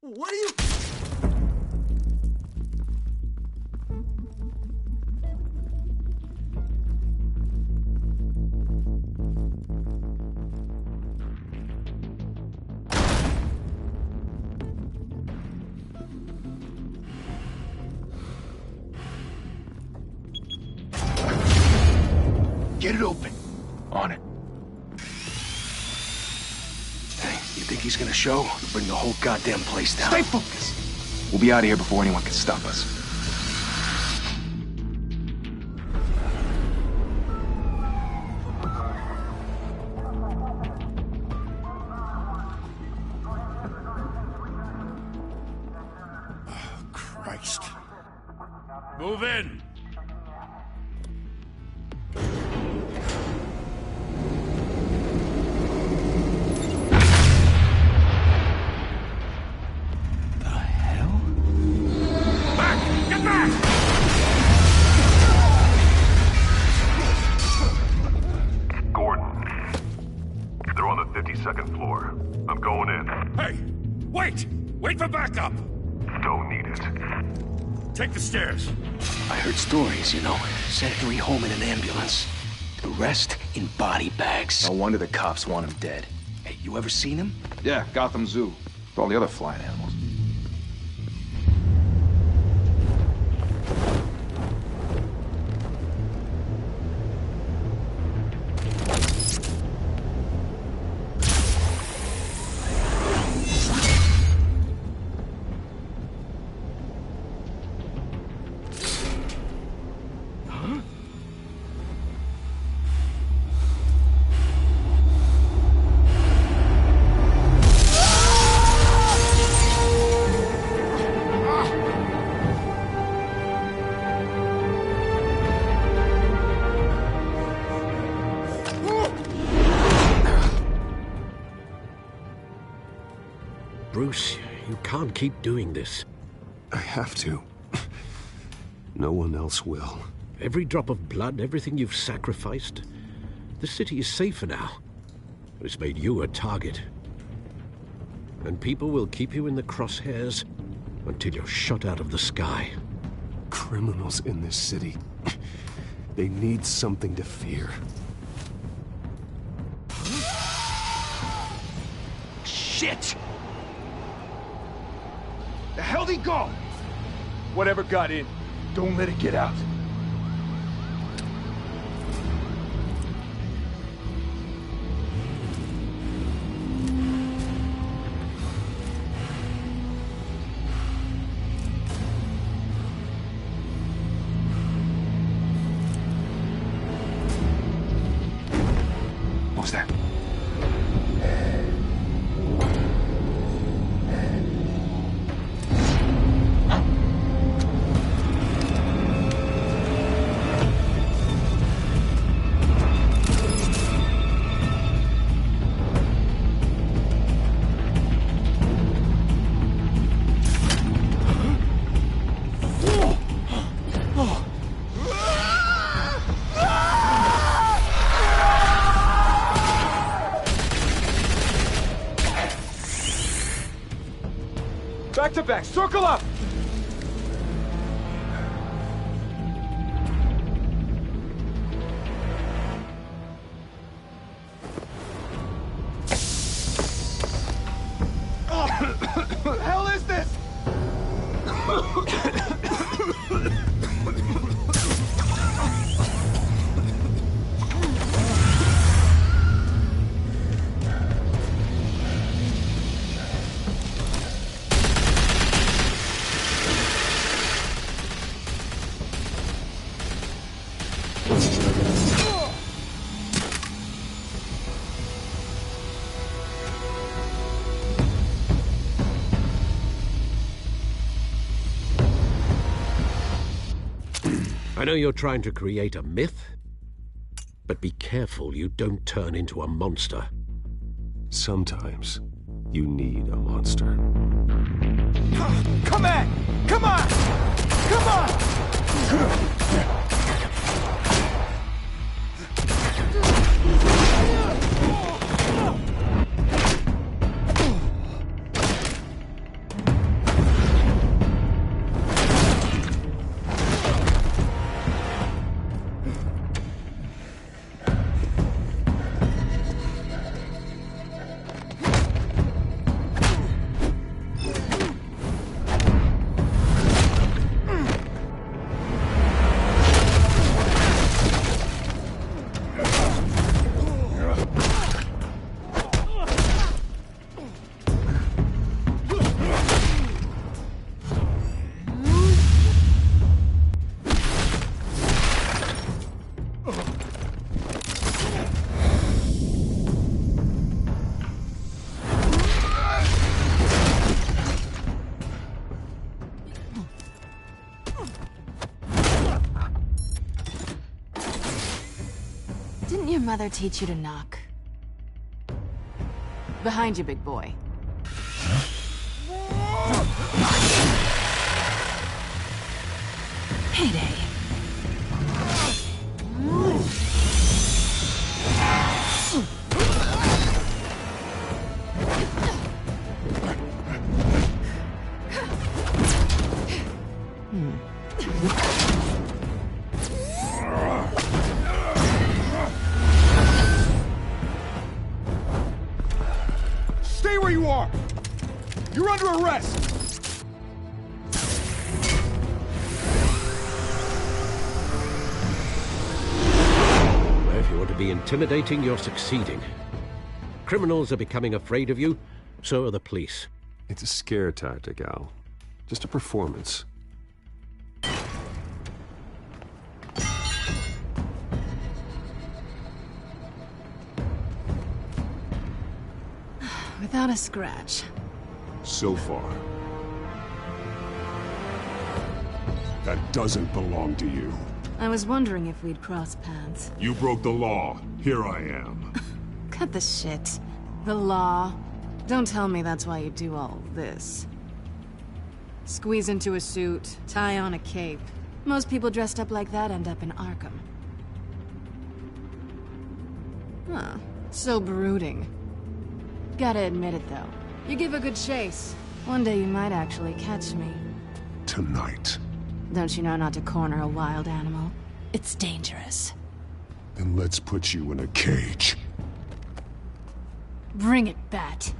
What are you... Get it open. On it. Hey, you think he's gonna show? Bring the whole goddamn place down. Stay focused. We'll be out of here before anyone can stop us. Oh, Christ. Move in! Second floor. I'm going in. Hey! Wait! Wait for backup! Don't need it. Take the stairs. I heard stories, you know. Sent 3 home in an ambulance. The rest in body bags. No wonder the cops want him dead. Hey, you ever seen him? Yeah, Gotham Zoo. With all the other flying animals. Bruce, you can't keep doing this. I have to. No one else will. Every drop of blood, everything you've sacrificed. The city is safer now. It's made you a target. And people will keep you in the crosshairs until you're shot out of the sky. Criminals in this city. They need something to fear. Shit! The hell'd he go? Whatever got in, don't let it get out. What was that? Back to back, circle up! What the hell is this? I know you're trying to create a myth, but be careful you don't turn into a monster. Sometimes you need a monster. Come on! Come on! Come on! Didn't your mother teach you to knock? Behind you, big boy. Payday. Stay where you are! You're under arrest! If you want to be intimidating, you're succeeding. Criminals are becoming afraid of you, so are the police. It's a scare tactic, Al. Just a performance. Without a scratch. So far. That doesn't belong to you. I was wondering if we'd cross paths. You broke the law. Here I am. Cut the shit. The law. Don't tell me that's why you do all this. Squeeze into a suit, tie on a cape. Most people dressed up like that end up in Arkham. Huh. So brooding. Gotta admit it, though. You give a good chase. One day you might actually catch me. Tonight. Don't you know not to corner a wild animal? It's dangerous. Then let's put you in a cage. Bring it, Bat.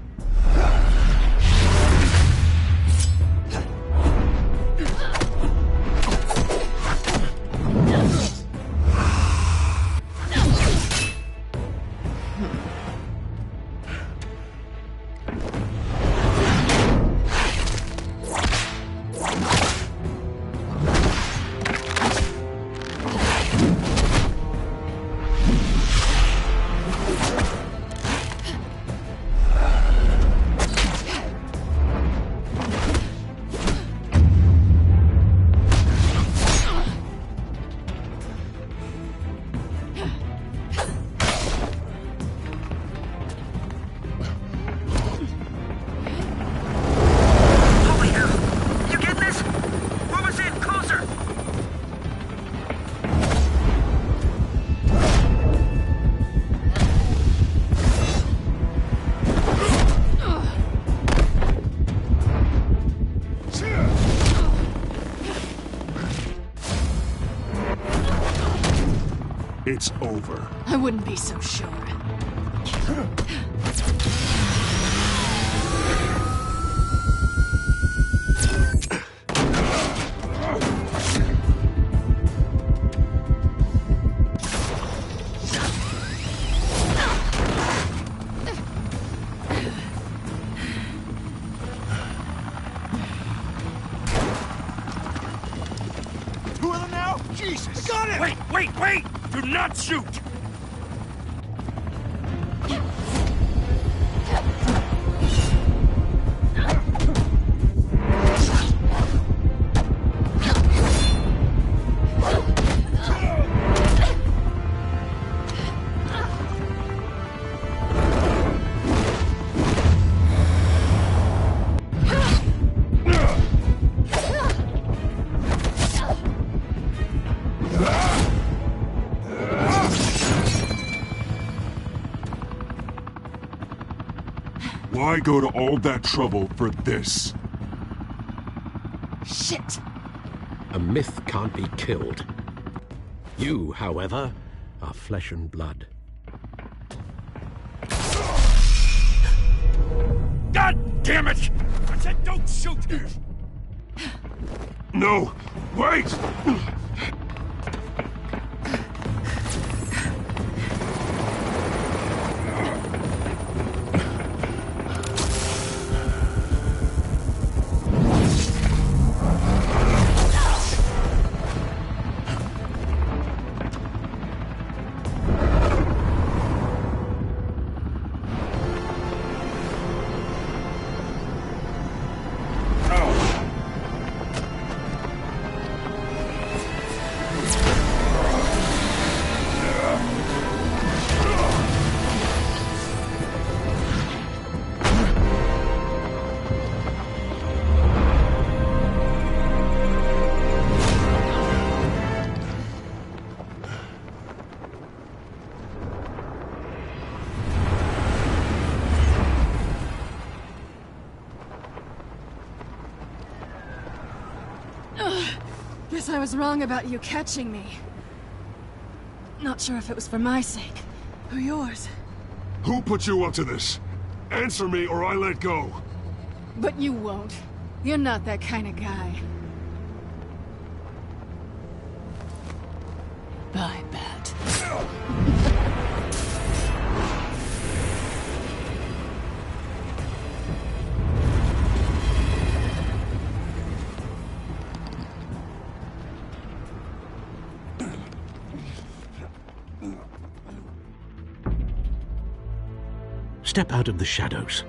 It's over. I wouldn't be so sure. Two of them now? Jesus! Got it! Wait, wait, wait! Do not shoot! Why go to all that trouble for this? Shit! A myth can't be killed. You, however, are flesh and blood. God damn it! I said don't shoot! No! Wait! Guess I was wrong about you catching me. Not sure if it was for my sake, or yours. Who put you up to this? Answer me or I let go. But you won't. You're not that kind of guy. Bye, Bat. Step out of the shadows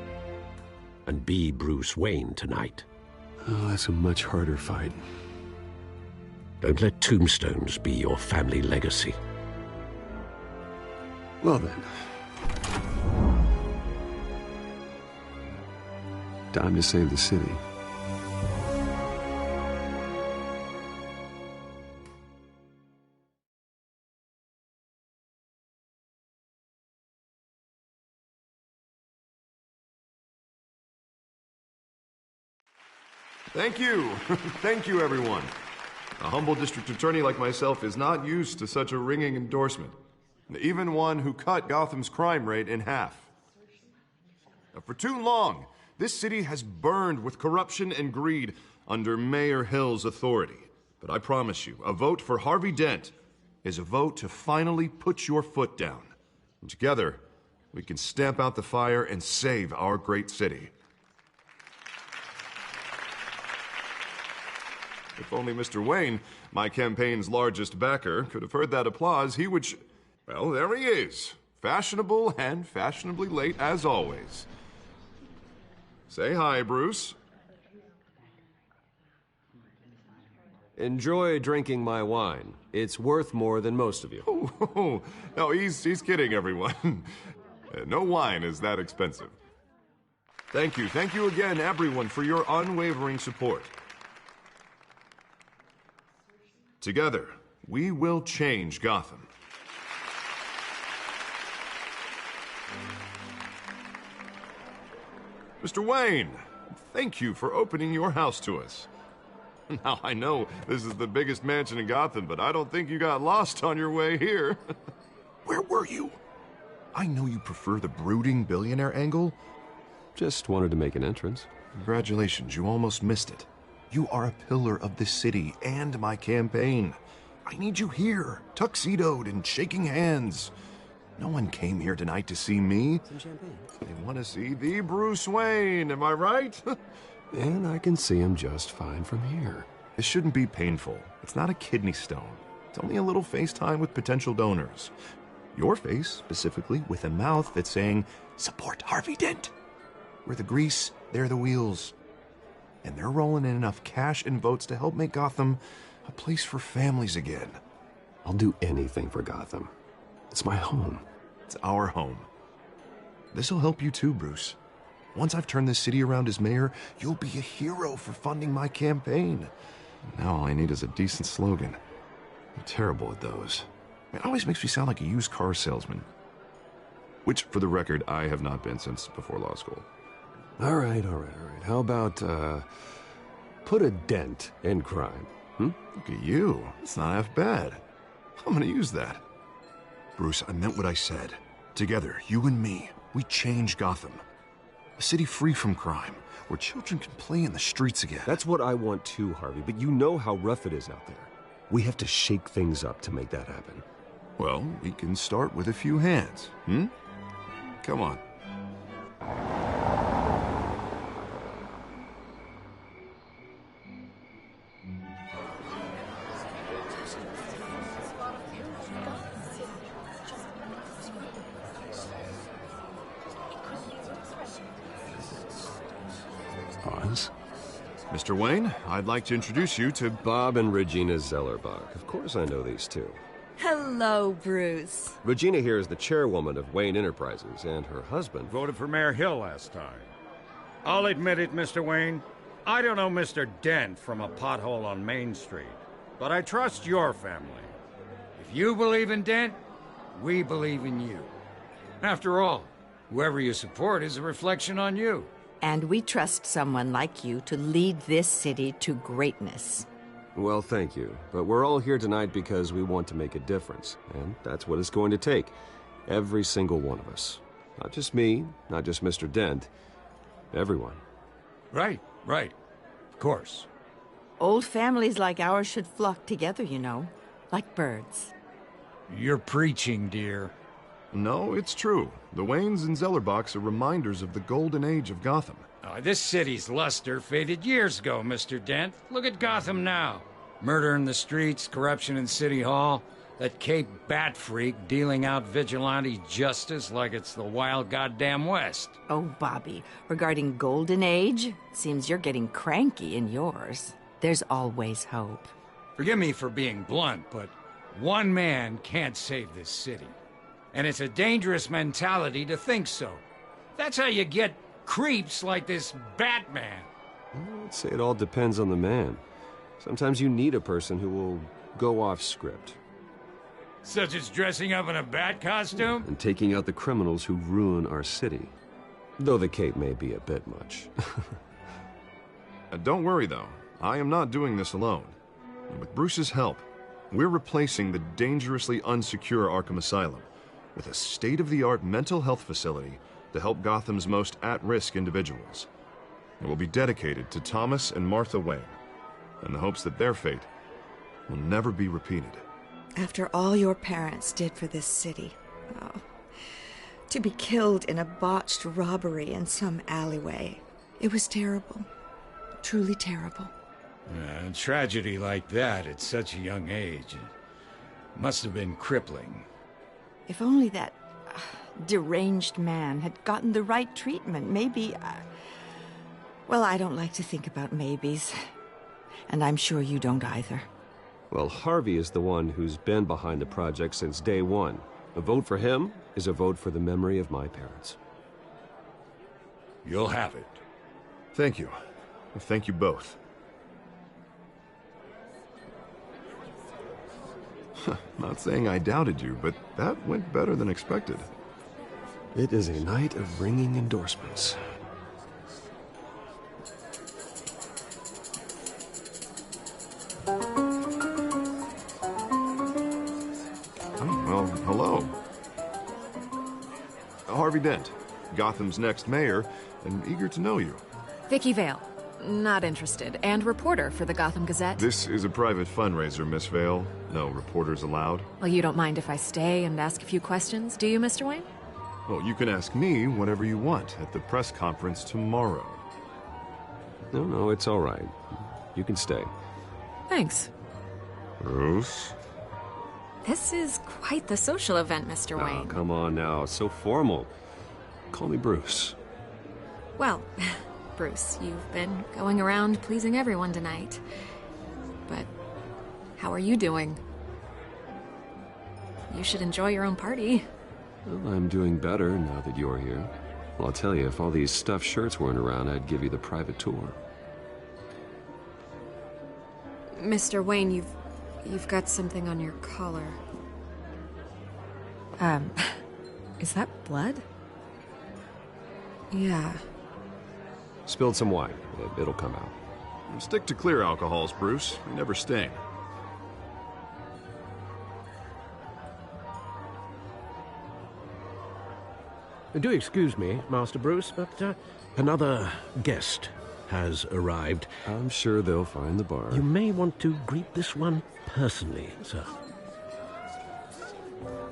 and be Bruce Wayne tonight. Oh, that's a much harder fight. Don't let tombstones be your family legacy. Well then. Time to save the city. Thank you. Thank you, everyone. A humble district attorney like myself is not used to such a ringing endorsement. Even one who cut Gotham's crime rate in half. For too long, this city has burned with corruption and greed under Mayor Hill's authority. But I promise you, a vote for Harvey Dent is a vote to finally put your foot down. And together, we can stamp out the fire and save our great city. If only Mr. Wayne, my campaign's largest backer, could have heard that applause, he would well, there he is. Fashionable and fashionably late as always. Say hi, Bruce. Enjoy drinking my wine. It's worth more than most of you. Oh, no, he's kidding, everyone. No wine is that expensive. Thank you again, everyone, for your unwavering support. Together, we will change Gotham. Mr. Wayne, thank you for opening your house to us. Now, I know this is the biggest mansion in Gotham, but I don't think you got lost on your way here. Where were you? I know you prefer the brooding billionaire angle. Just wanted to make an entrance. Congratulations, you almost missed it. You are a pillar of this city and my campaign. I need you here, tuxedoed and shaking hands. No one came here tonight to see me. Some champagne. They want to see the Bruce Wayne, am I right? And I can see him just fine from here. This shouldn't be painful. It's not a kidney stone. It's only a little FaceTime with potential donors. Your face, specifically, with a mouth that's saying, support Harvey Dent. We're the grease, they're the wheels. And they're rolling in enough cash and votes to help make Gotham a place for families again. I'll do anything for Gotham. It's my home. It's our home. This'll help you too, Bruce. Once I've turned this city around as mayor, you'll be a hero for funding my campaign. Now all I need is a decent slogan. I'm terrible at those. It always makes me sound like a used car salesman. Which, for the record, I have not been since before law school. All right. How about, put a dent in crime? Look at you. It's not half bad. I'm gonna use that. Bruce, I meant what I said. Together, you and me, we change Gotham. A city free from crime, where children can play in the streets again. That's what I want too, Harvey, but you know how rough it is out there. We have to shake things up to make that happen. Well, we can start with a few hands, Come on. Mr. Wayne, I'd like to introduce you to Bob and Regina Zellerbach. Of course I know these two. Hello, Bruce. Regina here is the chairwoman of Wayne Enterprises, and her husband voted for Mayor Hill last time. I'll admit it, Mr. Wayne. I don't know Mr. Dent from a pothole on Main Street, but I trust your family. If you believe in Dent, we believe in you. After all, whoever you support is a reflection on you. And we trust someone like you to lead this city to greatness. Well, thank you. But we're all here tonight because we want to make a difference. And that's what it's going to take. Every single one of us. Not just me, not just Mr. Dent. Everyone. Right. Of course. Old families like ours should flock together, you know. Like birds. You're preaching, dear. No, it's true. The Waynes and Zellerbachs are reminders of the golden age of Gotham. This city's luster faded years ago, Mr. Dent. Look at Gotham now. Murder in the streets, corruption in City Hall, that Cape Bat freak dealing out vigilante justice like it's the wild goddamn West. Oh, Bobby, regarding Golden Age, seems you're getting cranky in yours. There's always hope. Forgive me for being blunt, but one man can't save this city. And it's a dangerous mentality to think so. That's how you get creeps like this Batman. I'd say it all depends on the man. Sometimes you need a person who will go off script. Such as dressing up in a bat costume? And taking out the criminals who ruin our city. Though the cape may be a bit much. Don't worry, though. I am not doing this alone. And with Bruce's help, we're replacing the dangerously unsecure Arkham Asylum with a state-of-the-art mental health facility to help Gotham's most at-risk individuals. It will be dedicated to Thomas and Martha Wayne, in the hopes that their fate will never be repeated. After all your parents did for this city, to be killed in a botched robbery in some alleyway, it was terrible. Truly terrible. A tragedy like that at such a young age must have been crippling. If only that deranged man had gotten the right treatment, maybe... Well, I don't like to think about maybes. And I'm sure you don't either. Well, Harvey is the one who's been behind the project since day one. A vote for him is a vote for the memory of my parents. You'll have it. Thank you. Thank you both. Not saying I doubted you, but that went better than expected. It is a night of ringing endorsements. Well, hello. Harvey Dent, Gotham's next mayor, and eager to know you. Vicky Vale. Not interested. And reporter for the Gotham Gazette. This is a private fundraiser, Miss Vale. No reporters allowed. Well, you don't mind if I stay and ask a few questions, do you, Mr. Wayne? Well, you can ask me whatever you want at the press conference tomorrow. No, it's all right. You can stay. Thanks. Bruce? This is quite the social event, Mr. Wayne. Oh, come on now. So formal. Call me Bruce. Well, Bruce, you've been going around pleasing everyone tonight. But how are you doing? You should enjoy your own party. Well, I'm doing better now that you're here. Well, I'll tell you, if all these stuffed shirts weren't around, I'd give you the private tour. Mr. Wayne, you've got something on your collar. Is that blood? Yeah. Spilled some wine. It'll come out. Stick to clear alcohols, Bruce. They never sting. Do excuse me, Master Bruce, but another guest has arrived. I'm sure they'll find the bar. You may want to greet this one personally, sir.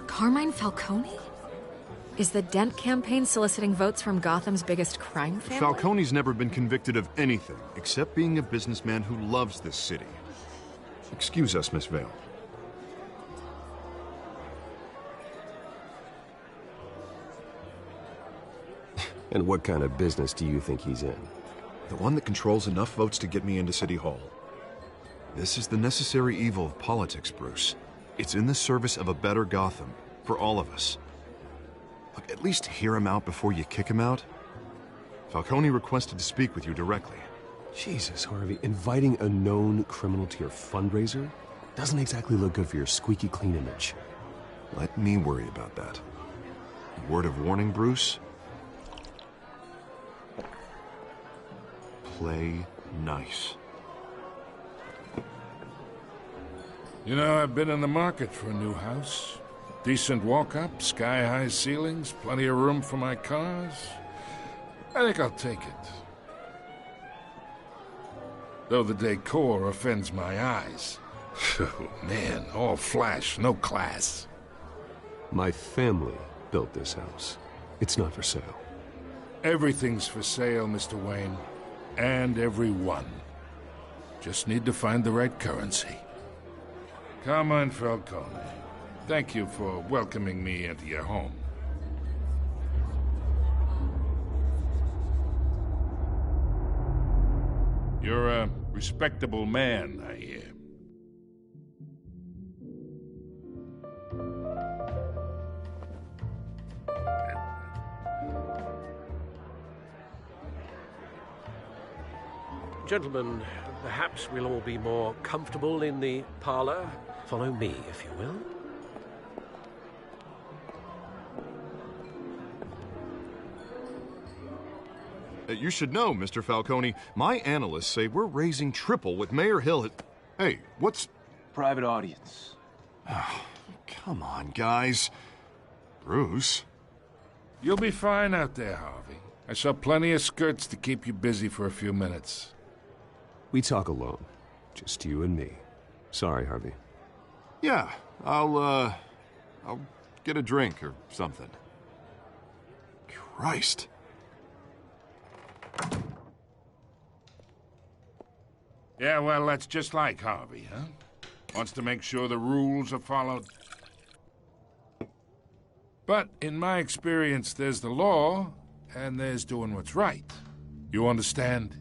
Carmine Falcone? Is the Dent campaign soliciting votes from Gotham's biggest crime family? Falcone's never been convicted of anything, except being a businessman who loves this city. Excuse us, Miss Vale. And what kind of business do you think he's in? The one that controls enough votes to get me into City Hall. This is the necessary evil of politics, Bruce. It's in the service of a better Gotham, for all of us. Look, at least hear him out before you kick him out. Falcone requested to speak with you directly. Jesus, Harvey, inviting a known criminal to your fundraiser doesn't exactly look good for your squeaky clean image. Let me worry about that. Word of warning, Bruce? Play nice. You know, I've been in the market for a new house. Decent walk-up, sky-high ceilings, plenty of room for my cars. I think I'll take it. Though the decor offends my eyes. Oh, man, all flash, no class. My family built this house. It's not for sale. Everything's for sale, Mr. Wayne. And everyone. Just need to find the right currency. Carmine Falcone, thank you for welcoming me into your home. You're a respectable man, I hear. Gentlemen, perhaps we'll all be more comfortable in the parlor. Follow me, if you will. You should know, Mr. Falcone, my analysts say we're raising triple what Mayor Hill had... Hey, what's... Private audience. Come on, guys. Bruce? You'll be fine out there, Harvey. I saw plenty of skirts to keep you busy for a few minutes. We talk alone. Just you and me. Sorry, Harvey. Yeah, I'll get a drink or something. Christ. Yeah, well, that's just like Harvey, huh? Wants to make sure the rules are followed. But in my experience, there's the law, and there's doing what's right. You understand?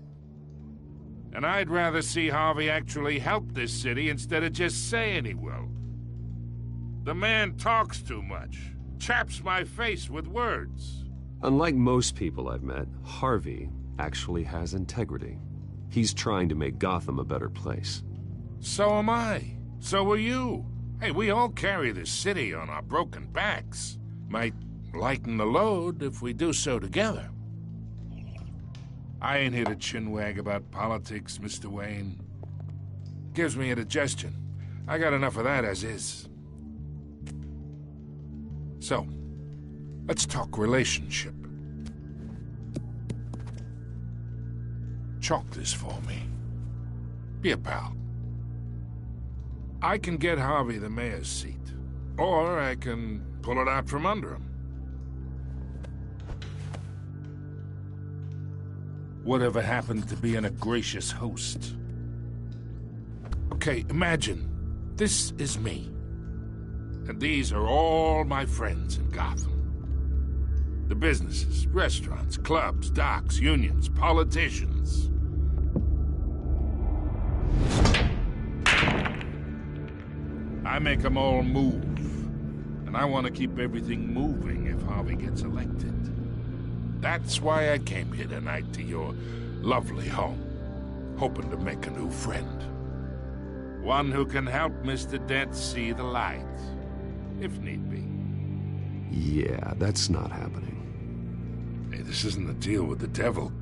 And I'd rather see Harvey actually help this city instead of just saying he will. The man talks too much. Chaps my face with words. Unlike most people I've met, Harvey actually has integrity. He's trying to make Gotham a better place. So am I. So are you. Hey, we all carry this city on our broken backs. Might lighten the load if we do so together. I ain't here to chinwag about politics, Mr. Wayne. Gives me indigestion. I got enough of that as is. So, let's talk relationship. Chalk this for me. Be a pal. I can get Harvey the mayor's seat, or I can pull it out from under him. Whatever happened to being a gracious host? Okay, imagine, this is me. And these are all my friends in Gotham. The businesses, restaurants, clubs, docks, unions, politicians. I make them all move. And I want to keep everything moving if Harvey gets elected. That's why I came here tonight to your lovely home, hoping to make a new friend. One who can help Mr. Dent see the light, if need be. Yeah, that's not happening. Hey, this isn't a deal with the devil.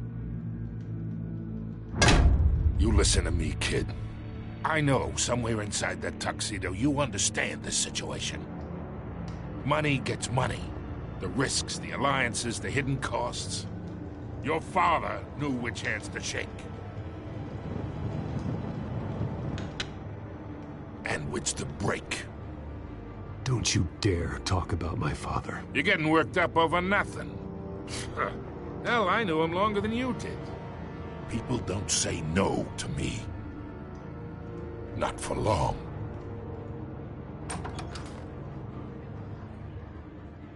You listen to me, kid. I know somewhere inside that tuxedo you understand this situation. Money gets money. The risks, the alliances, the hidden costs. Your father knew which hands to shake. And which to break. Don't you dare talk about my father. You're getting worked up over nothing. Hell, I knew him longer than you did. People don't say no to me. Not for long.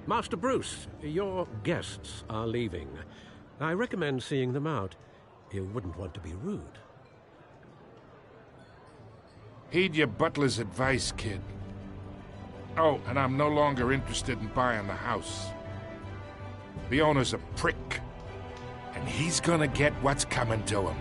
Master Bruce, your guests are leaving. I recommend seeing them out. You wouldn't want to be rude. Heed your butler's advice, kid. Oh, and I'm no longer interested in buying the house. The owner's a prick, and he's gonna get what's coming to him.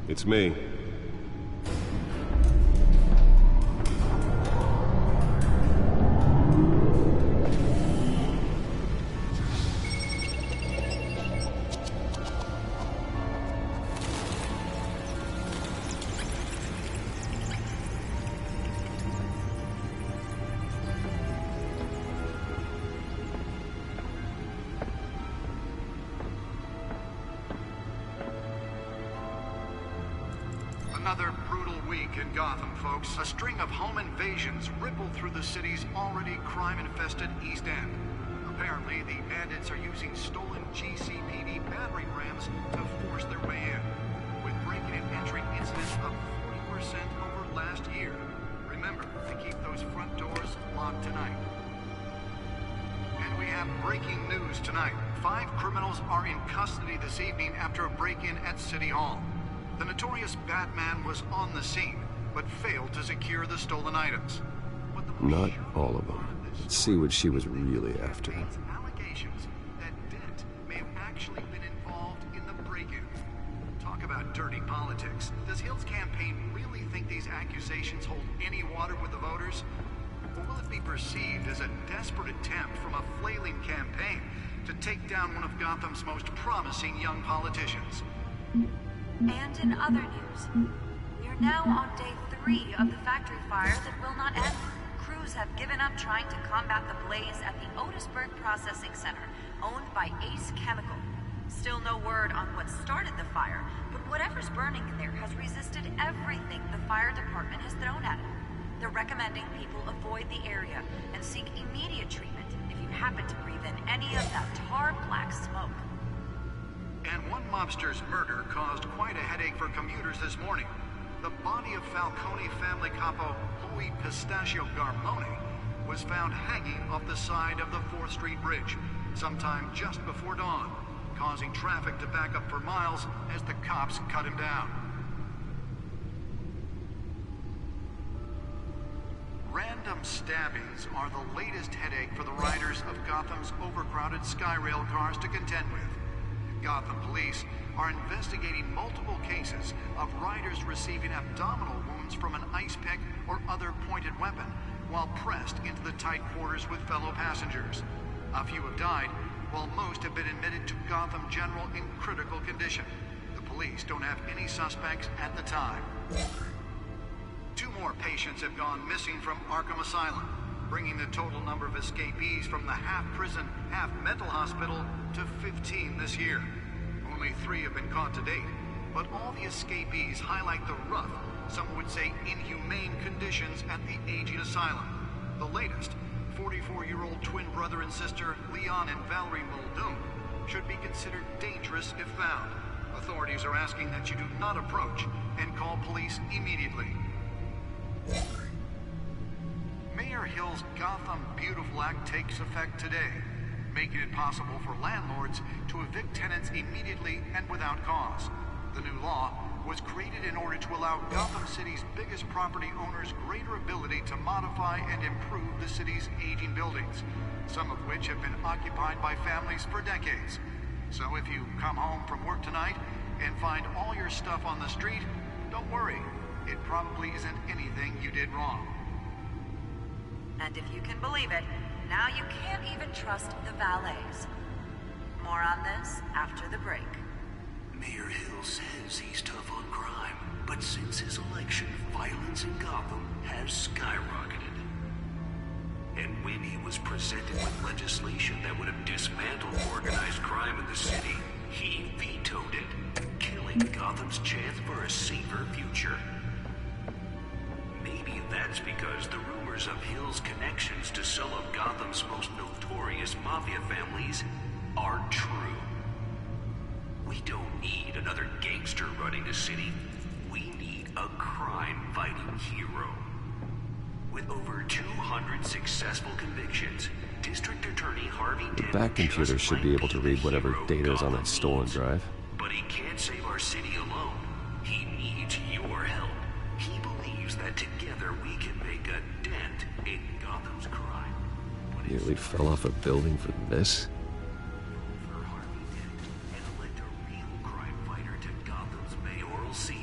It's me. Another brutal week in Gotham, folks. A string of home invasions rippled through the city's already crime-infested East End. Apparently, the bandits are using stolen GCPD battering rams to force their way in, with break-in and entry incidents up 40% over last year. Remember to keep those front doors locked tonight. And we have breaking news tonight. 5 criminals are in custody this evening after a break-in at City Hall. The notorious Batman was on the scene, but failed to secure the stolen items. Not all of them. Let's see what she was really after. Allegations that Dent may have actually been involved in the break-in. Talk about dirty politics. Does Hill's campaign really think these accusations hold any water with the voters? Or will it be perceived as a desperate attempt from a flailing campaign to take down one of Gotham's most promising young politicians? And in other news, we are now on day 3 of the factory fire that will not end. Crews have given up trying to combat the blaze at the Otisburg Processing Center, owned by Ace Chemical. Still no word on what started the fire, but whatever's burning in there has resisted everything the fire department has thrown at it. They're recommending people avoid the area and seek immediate treatment if you happen to breathe in any of that tar black smoke. And one mobster's murder caused quite a headache for commuters this morning. The body of Falcone family capo Louis Pistachio Garmone was found hanging off the side of the 4th Street Bridge sometime just before dawn, causing traffic to back up for miles as the cops cut him down. Random stabbings are the latest headache for the riders of Gotham's overcrowded Skyrail cars to contend with. Gotham police are investigating multiple cases of riders receiving abdominal wounds from an ice pick or other pointed weapon while pressed into the tight quarters with fellow passengers. A few have died, while most have been admitted to Gotham General in critical condition. The police don't have any suspects at the time. 2 more patients have gone missing from Arkham Asylum, bringing the total number of escapees from the half-prison, half-mental hospital to 15 this year. Only 3 have been caught to date, but all the escapees highlight the rough, some would say inhumane conditions at the aging asylum. The latest, 44-year-old twin brother and sister Leon and Valerie Muldoon, should be considered dangerous if found. Authorities are asking that you do not approach and call police immediately. Mayor Hill's Gotham Beautiful Act takes effect today, making it possible for landlords to evict tenants immediately and without cause. The new law was created in order to allow Gotham City's biggest property owners greater ability to modify and improve the city's aging buildings, some of which have been occupied by families for decades. So if you come home from work tonight and find all your stuff on the street, don't worry. It probably isn't anything you did wrong. And if you can believe it, now you can't even trust the valets. More on this after the break. Mayor Hill says he's tough on crime, but since his election, violence in Gotham has skyrocketed. And when he was presented with legislation that would have dismantled organized crime in the city, he vetoed it, killing Gotham's chance for a safer future. Maybe that's because the rumors of Hill's connections to some of Gotham's most notorious mafia families are true. We don't need another gangster running the city. We need a crime-fighting hero. With over 200 successful convictions, District Attorney Harvey Dent... The back computer should be able to read whatever data is on that stolen drive. But he can't save our city alone. He needs your help. He believes that together we can make a dent in Gotham's crime. Nearly fell off a building for this? For Harvey Dent and elect a real crime fighter to Gotham's mayoral seat.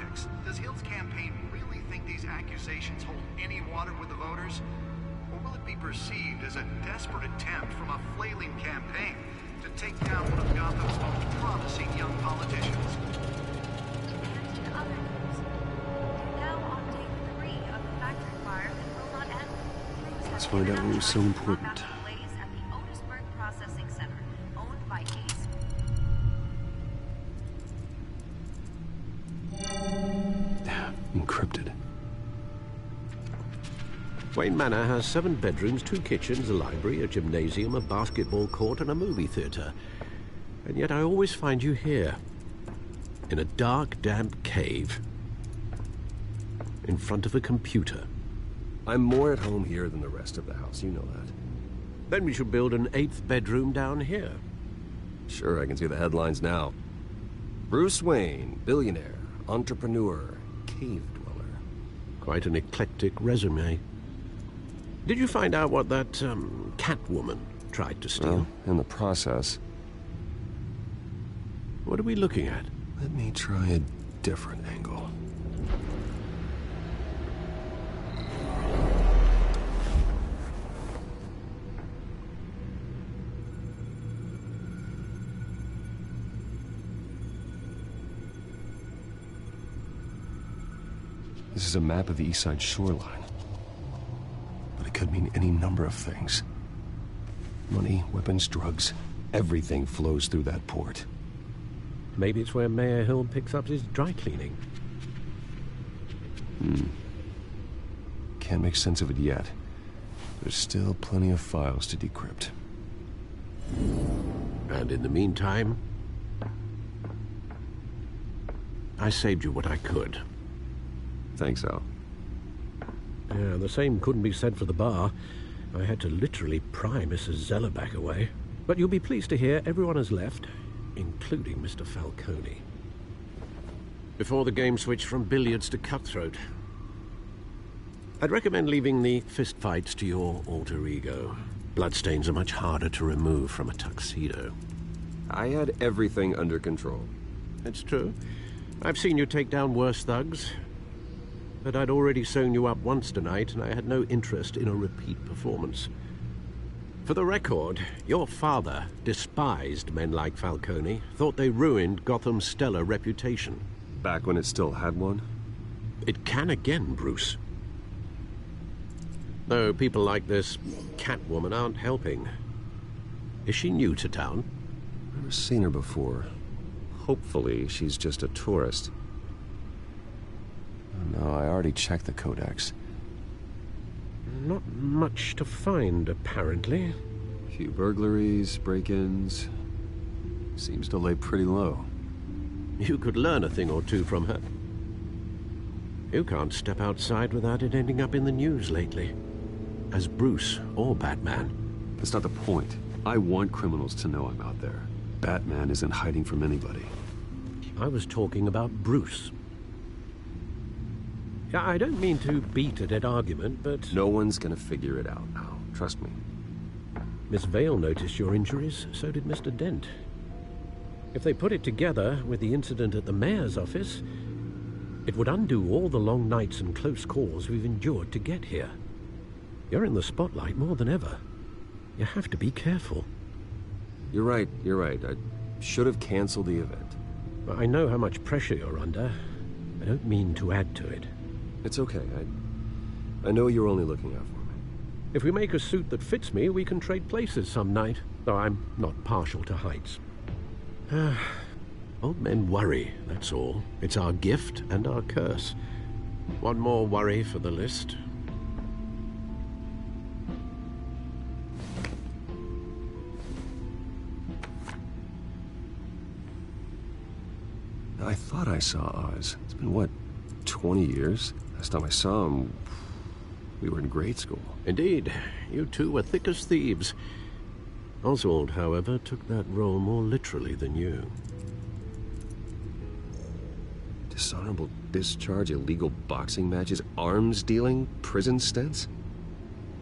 politics. Does Hill's campaign really think these accusations hold any water with the voters? Or will it be perceived as a desperate attempt from a flailing campaign to take down one of Gotham's most promising young politicians? And in other news, we're now on day 3 of the factory fire that will not end. Let's find out what was so important. The blaze at the Otisburg Processing Center, owned by Ace. Encrypted. Wayne Manor has 7 bedrooms, 2 kitchens, a library, a gymnasium, a basketball court, and a movie theater. And yet I always find you here, in a dark, damp cave, in front of a computer. I'm more at home here than the rest of the house, you know that. Then we should build an 8th bedroom down here. Sure, I can see the headlines now. Bruce Wayne, billionaire, entrepreneur, cave dweller. Quite an eclectic resume. Did you find out what that, Catwoman tried to steal? Well, in the process. What are we looking at? Let me try a different angle. This is a map of the East Side shoreline. But it could mean any number of things. Money, weapons, drugs, everything flows through that port. Maybe it's where Mayor Hill picks up his dry cleaning. Can't make sense of it yet. There's still plenty of files to decrypt. And in the meantime, I saved you what I could. Thanks, Al. Yeah, the same couldn't be said for the bar. I had to literally pry Mrs. Zeller back away. But you'll be pleased to hear everyone has left, including Mr. Falcone. Before the game switched from billiards to cutthroat. I'd recommend leaving the fistfights to your alter ego. Bloodstains are much harder to remove from a tuxedo. I had everything under control. It's true. I've seen you take down worse thugs. But I'd already sewn you up once tonight, and I had no interest in a repeat performance. For the record, your father despised men like Falcone, thought they ruined Gotham's stellar reputation. Back when it still had one? It can again, Bruce. Though people like this Catwoman aren't helping. Is she new to town? Never seen her before. Hopefully, she's just a tourist. No, I already checked the codex. Not much to find, apparently. A few burglaries, break-ins. Seems to lay pretty low. You could learn a thing or two from her. You can't step outside without it ending up in the news lately. As Bruce or Batman. That's not the point. I want criminals to know I'm out there. Batman isn't hiding from anybody. I was talking about Bruce. I don't mean to beat a dead argument, but... No one's gonna figure it out now. Trust me. Miss Vale noticed your injuries, so did Mr. Dent. If they put it together with the incident at the mayor's office, it would undo all the long nights and close calls we've endured to get here. You're in the spotlight more than ever. You have to be careful. You're right. I should have canceled the event. I know how much pressure you're under. I don't mean to add to it. It's okay. I know you're only looking out for me. If we make a suit that fits me, we can trade places some night. Though I'm not partial to heights. Old men worry, that's all. It's our gift and our curse. One more worry for the list. I thought I saw Oz. It's been, what, 20 years? Last time I saw him, we were in grade school. Indeed. You two were thick as thieves. Oswald, however, took that role more literally than you. Dishonorable discharge, illegal boxing matches, arms dealing, prison stints?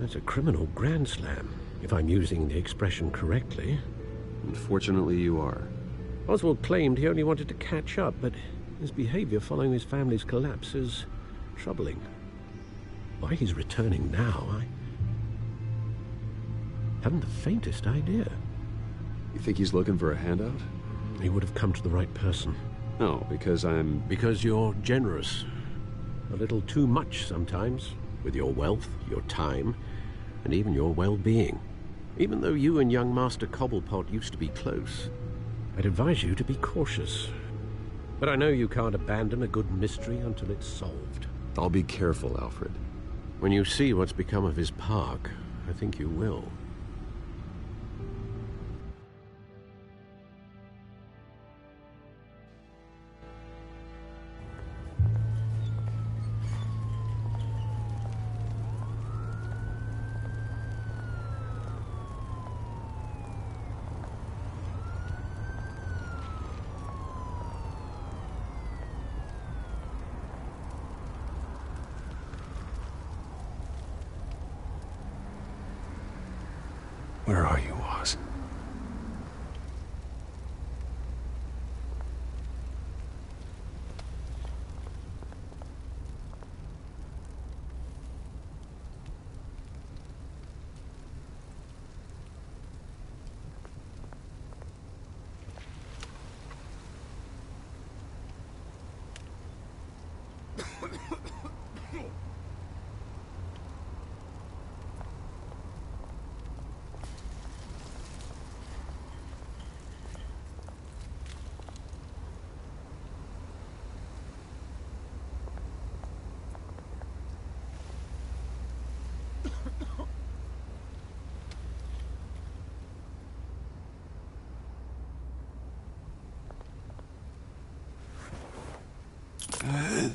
That's a criminal grand slam, if I'm using the expression correctly. Unfortunately, you are. Oswald claimed he only wanted to catch up, but His behavior following his family's collapse is troubling. Why he's returning now, I haven't the faintest idea. You think he's looking for a handout? He would have come to the right person. No, because I'm... Because you're generous. A little too much sometimes, with your wealth, your time, and even your well-being. Even though you and young Master Cobblepot used to be close, I'd advise you to be cautious. But I know you can't abandon a good mystery until it's solved. I'll be careful, Alfred. When you see what's become of his park, I think you will. Where are you, Oz?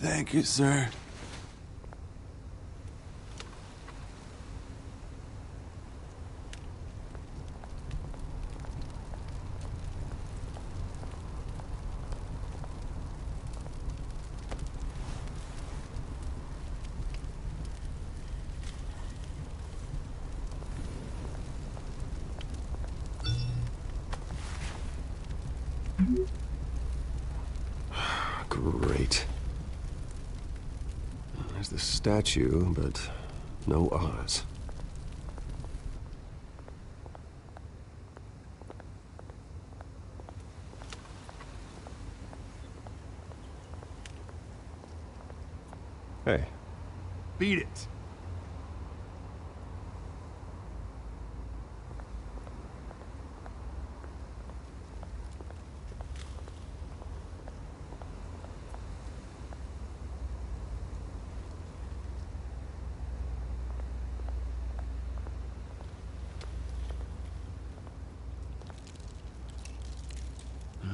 Thank you, sir. Great. There's the statue, but no Oz. Hey. Beat it.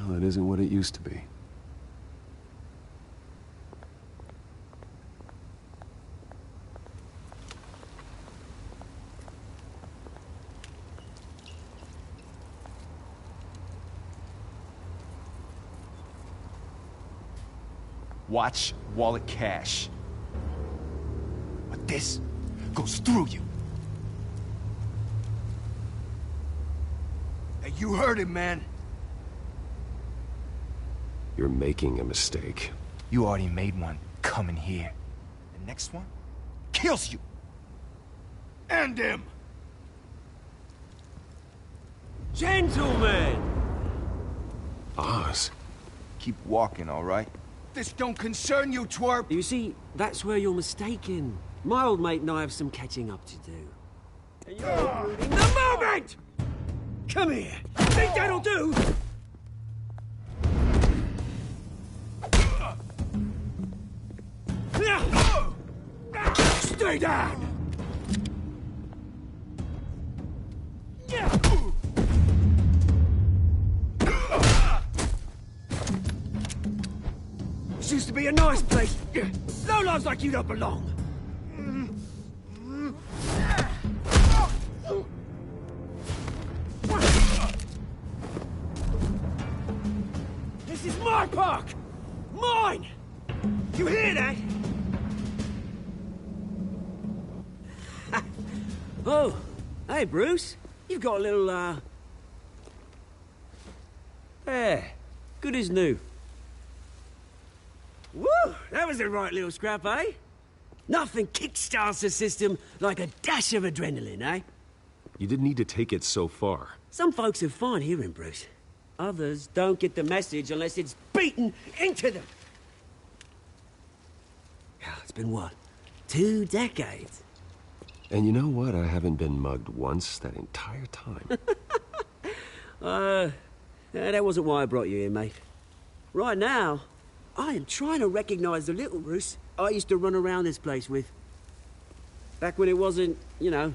Well, it isn't what it used to be. Watch, wallet, cash. But this goes through you. Hey, you heard him, man. You're making a mistake. You already made one coming here. The next one kills you. And him. Gentlemen! Oz. Keep walking, all right? This don't concern you, twerp! You see, that's where you're mistaken. My old mate and I have some catching up to do. And you're ruining the moment! Come here! Think that'll do? Stay down! This used to be a nice place. Lowlifes like you don't belong. This is my park! Mine! You hear that? Oh, hey, Bruce. You've got a little, There. Good as new. Whew! That was a right little scrap, eh? Nothing kickstarts the system like a dash of adrenaline, eh? You didn't need to take it so far. Some folks are fine hearing, Bruce. Others don't get the message unless it's beaten into them. It's been what? 2 decades? And you know what? I haven't been mugged once that entire time. That wasn't why I brought you here, mate. Right now, I am trying to recognize the little Bruce I used to run around this place with. Back when it wasn't, you know,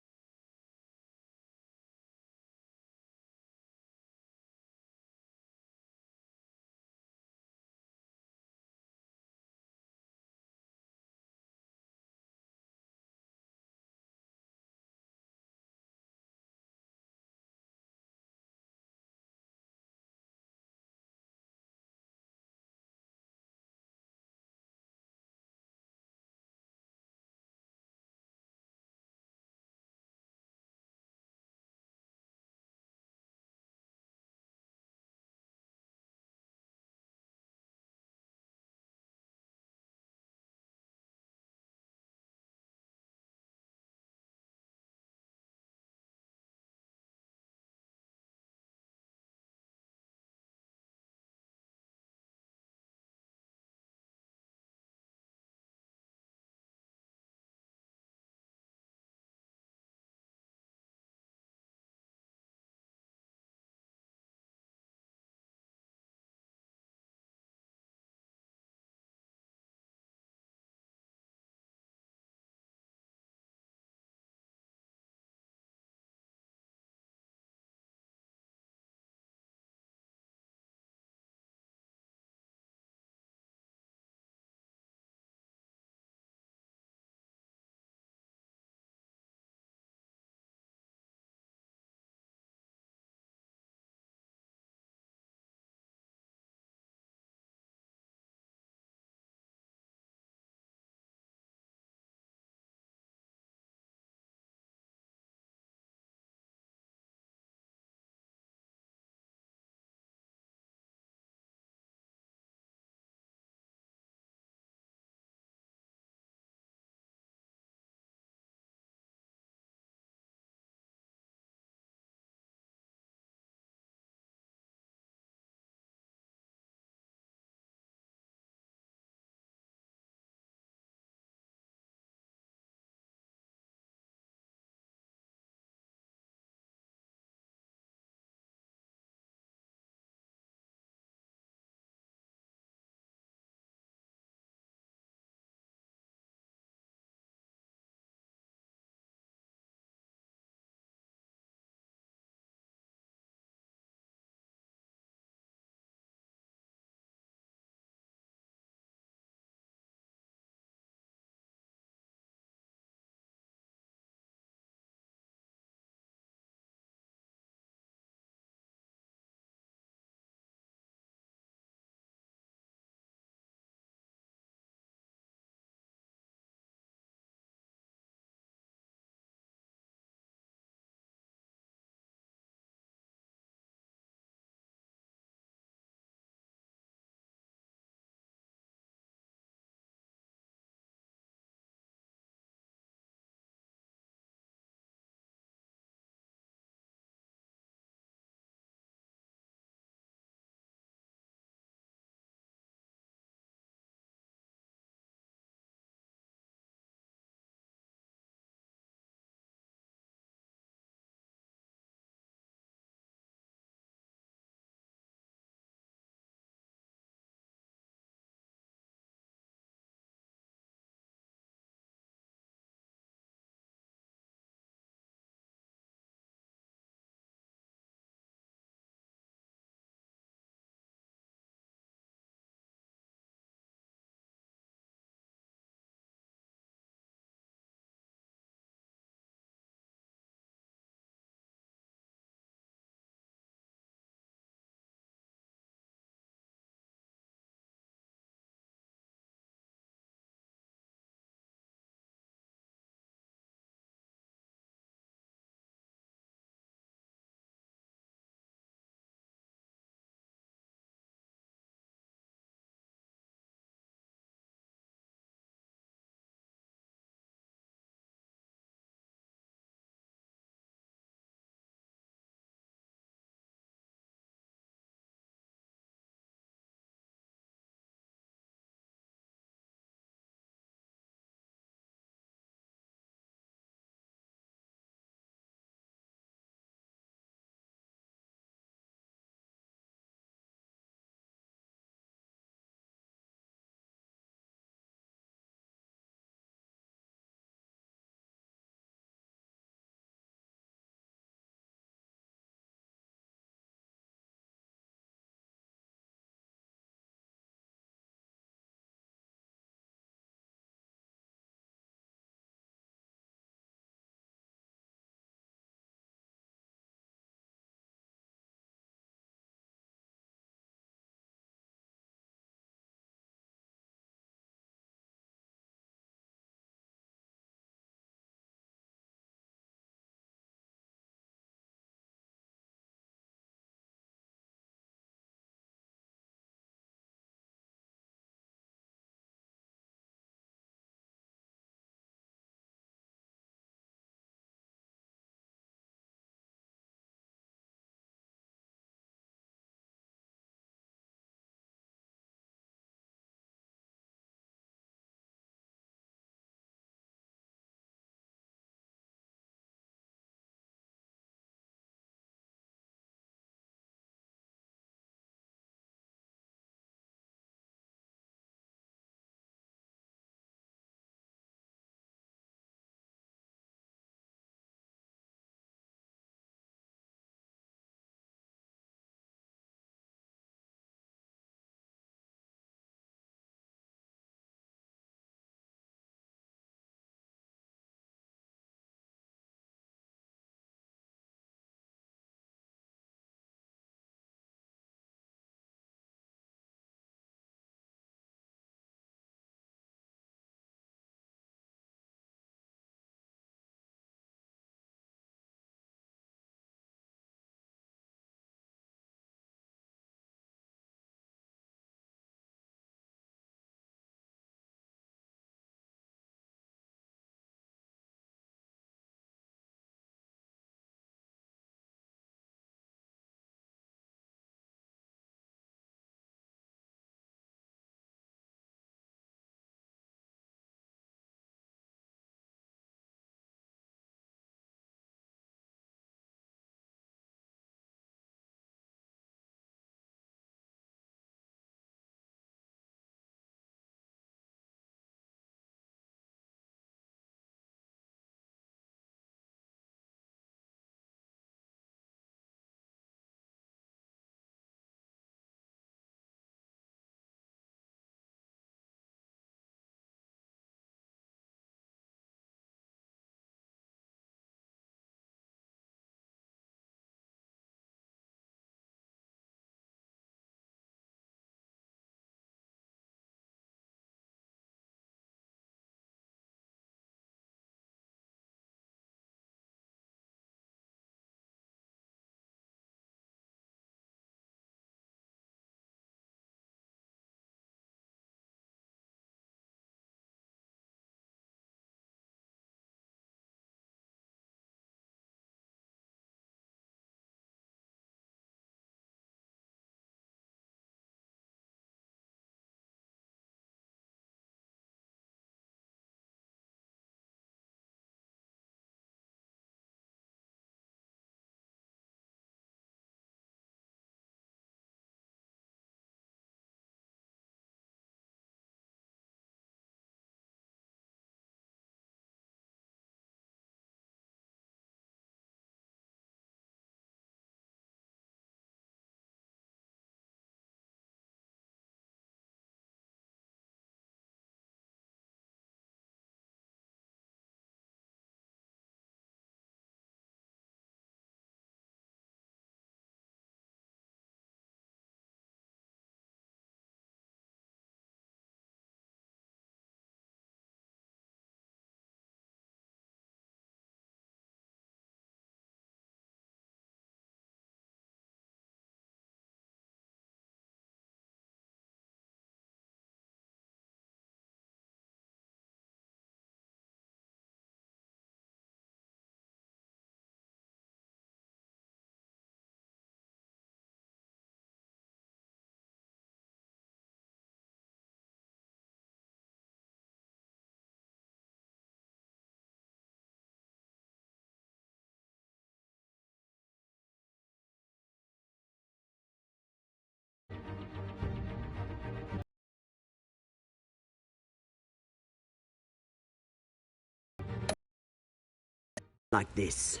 like this.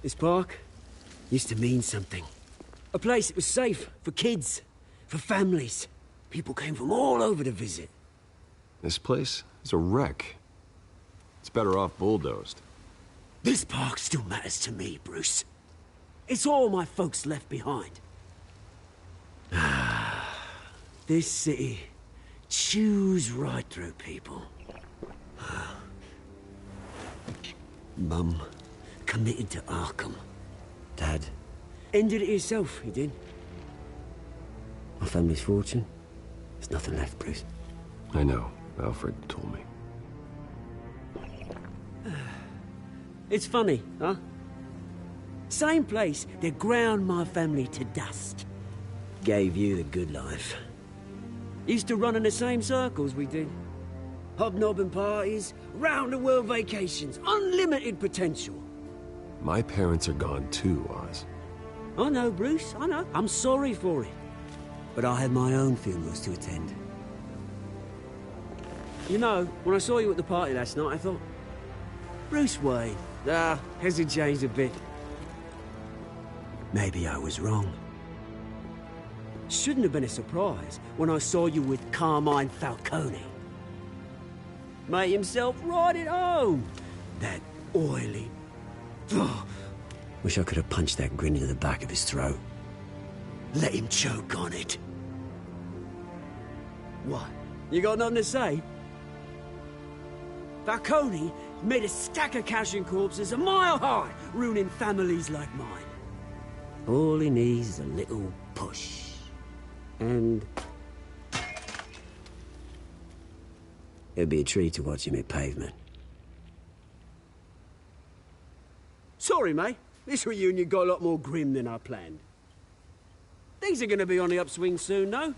This park used to mean something. A place that was safe for kids, for families. People came from all over to visit. This place is a wreck. It's better off bulldozed. This park still matters to me, Bruce. It's all my folks left behind. This city chews right through people. Mum committed to Arkham. Dad ended it himself, he did. My family's fortune, there's nothing left, Bruce. I know. Alfred told me. It's funny, huh? Same place that ground my family to dust. Gave you the good life. Used to run in the same circles we did. Hobnobbing parties, round-the-world vacations, unlimited potential. My parents are gone too, Oz. I know, Bruce, I know. I'm sorry for it. But I had my own funerals to attend. You know, when I saw you at the party last night, I thought, Bruce Wayne, hasn't changed a bit. Maybe I was wrong. Shouldn't have been a surprise when I saw you with Carmine Falcone. Made himself right at home. That oily... Wish I could have punched that grin into the back of his throat. Let him choke on it. What? You got nothing to say? Falcone made a stack of cashing corpses a mile high, ruining families like mine. All he needs is a little push. And... it'd be a treat to watch him hit pavement. Sorry, mate. This reunion got a lot more grim than I planned. Things are gonna be on the upswing soon, though.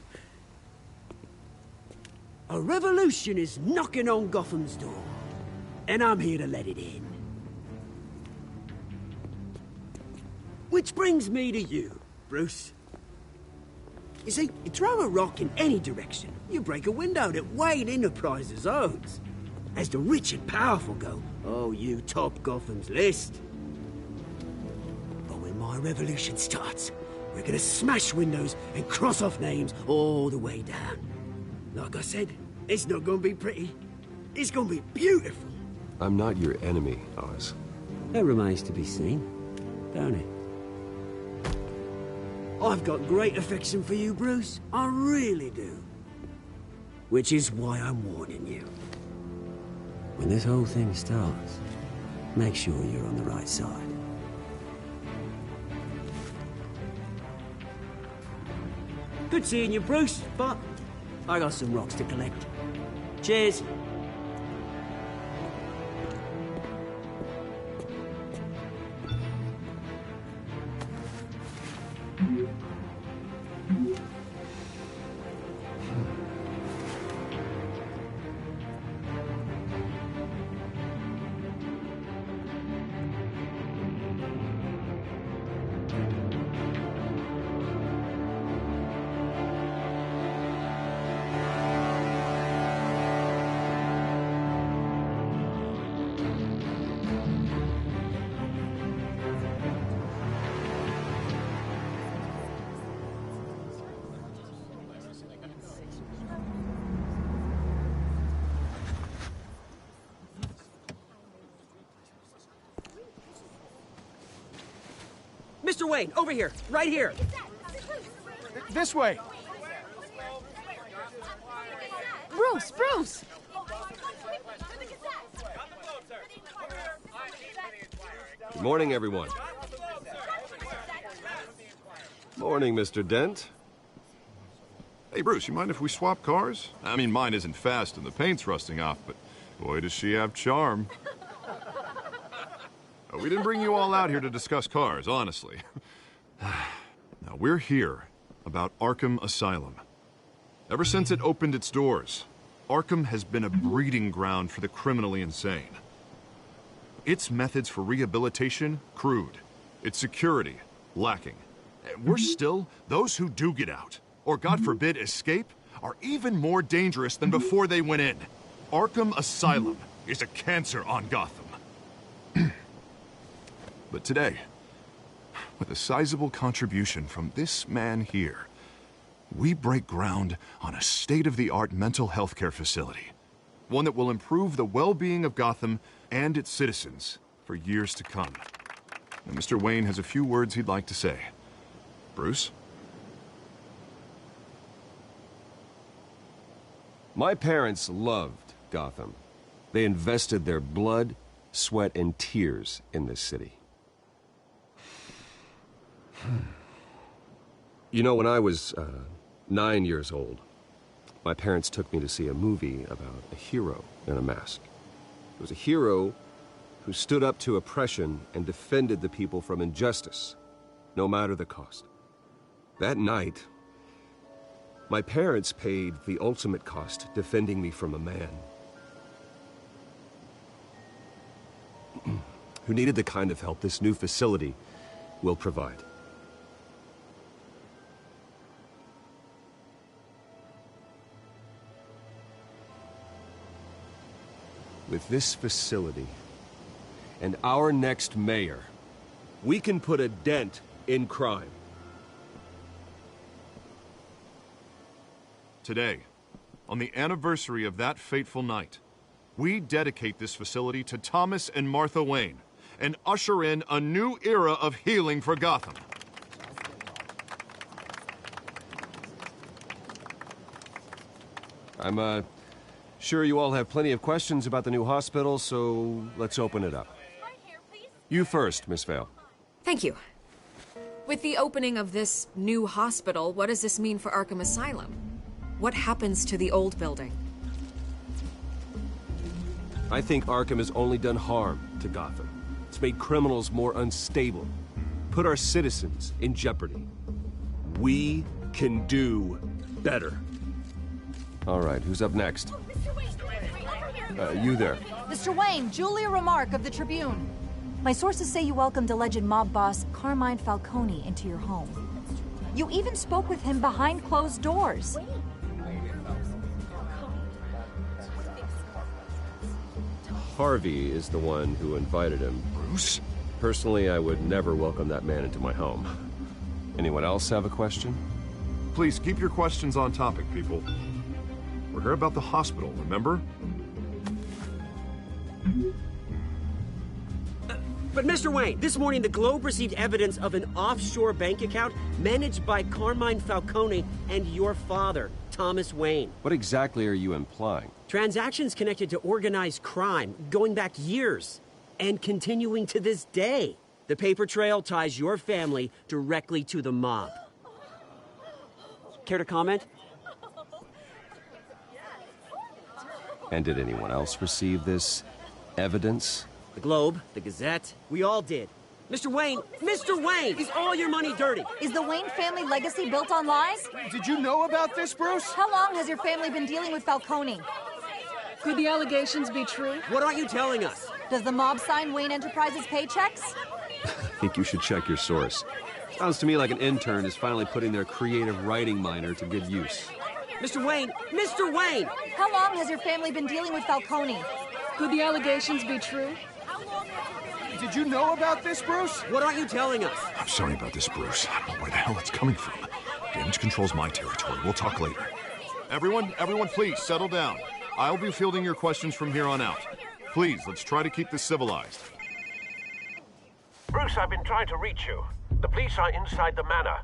A revolution is knocking on Gotham's door. And I'm here to let it in. Which brings me to you, Bruce. You see, you throw a rock in any direction, you break a window that Wayne Enterprises owns. As the rich and powerful go, oh, you top Gotham's list. But when my revolution starts, we're gonna smash windows and cross off names all the way down. Like I said, it's not gonna be pretty. It's gonna be beautiful. I'm not your enemy, Oz. That remains to be seen, don't it? I've got great affection for you, Bruce. I really do. Which is why I'm warning you. When this whole thing starts, make sure you're on the right side. Good seeing you, Bruce, but I got some rocks to collect. Cheers. Mr. Wayne, over here, right here. This way. Bruce, Bruce! Good morning, everyone. Morning, Mr. Dent. Hey, Bruce, you mind if we swap cars? I mean, mine isn't fast and the paint's rusting off, but boy, does she have charm. We didn't bring you all out here to discuss cars, honestly. Now, we're here about Arkham Asylum. Ever since it opened its doors, Arkham has been a breeding ground for the criminally insane. Its methods for rehabilitation, crude. Its security, lacking. Worse still, those who do get out, or God forbid escape, are even more dangerous than before they went in. Arkham Asylum is a cancer on Gotham. But today, with a sizable contribution from this man here, we break ground on a state-of-the-art mental health care facility. One that will improve the well-being of Gotham and its citizens for years to come. Now, Mr. Wayne has a few words he'd like to say. Bruce? My parents loved Gotham. They invested their blood, sweat, and tears in this city. You know, when I was 9 years old, my parents took me to see a movie about a hero in a mask. It was a hero who stood up to oppression and defended the people from injustice, no matter the cost. That night, my parents paid the ultimate cost defending me from a man who needed the kind of help this new facility will provide. With this facility and our next mayor, we can put a dent in crime. Today, on the anniversary of that fateful night, we dedicate this facility to Thomas and Martha Wayne and usher in a new era of healing for Gotham. I'm sure you all have plenty of questions about the new hospital, so let's open it up. You first, Miss Vale. Thank you. With the opening of this new hospital, what does this mean for Arkham Asylum? What happens to the old building? I think Arkham has only done harm to Gotham. It's made criminals more unstable, put our citizens in jeopardy. We can do better. All right, who's up next? You there. Mr. Wayne, Julia Remark of the Tribune. My sources say you welcomed alleged mob boss Carmine Falcone into your home. You even spoke with him behind closed doors. Harvey is the one who invited him. Bruce? Personally, I would never welcome that man into my home. Anyone else have a question? Please keep your questions on topic, people. We're here about the hospital, remember? But Mr. Wayne, this morning the Globe received evidence of an offshore bank account managed by Carmine Falcone and your father, Thomas Wayne. What exactly are you implying? Transactions connected to organized crime, going back years, and continuing to this day. The paper trail ties your family directly to the mob. Care to comment? And did anyone else receive this evidence? The Globe, the Gazette, we all did. Mr. Wayne, is all your money dirty? Is the Wayne family legacy built on lies? Did you know about this, Bruce? How long has your family been dealing with Falcone? Could the allegations be true? What aren't you telling us? Does the mob sign Wayne Enterprises paychecks? I think you should check your source. Sounds to me like an intern is finally putting their creative writing minor to good use. Mr. Wayne! How long has your family been dealing with Falcone? Could the allegations be true? Did you know about this, Bruce? What aren't you telling us? I'm sorry about this, Bruce. I don't know where the hell it's coming from. Damage control's my territory. We'll talk later. Everyone, please, settle down. I'll be fielding your questions from here on out. Please, let's try to keep this civilized. Bruce, I've been trying to reach you. The police are inside the manor.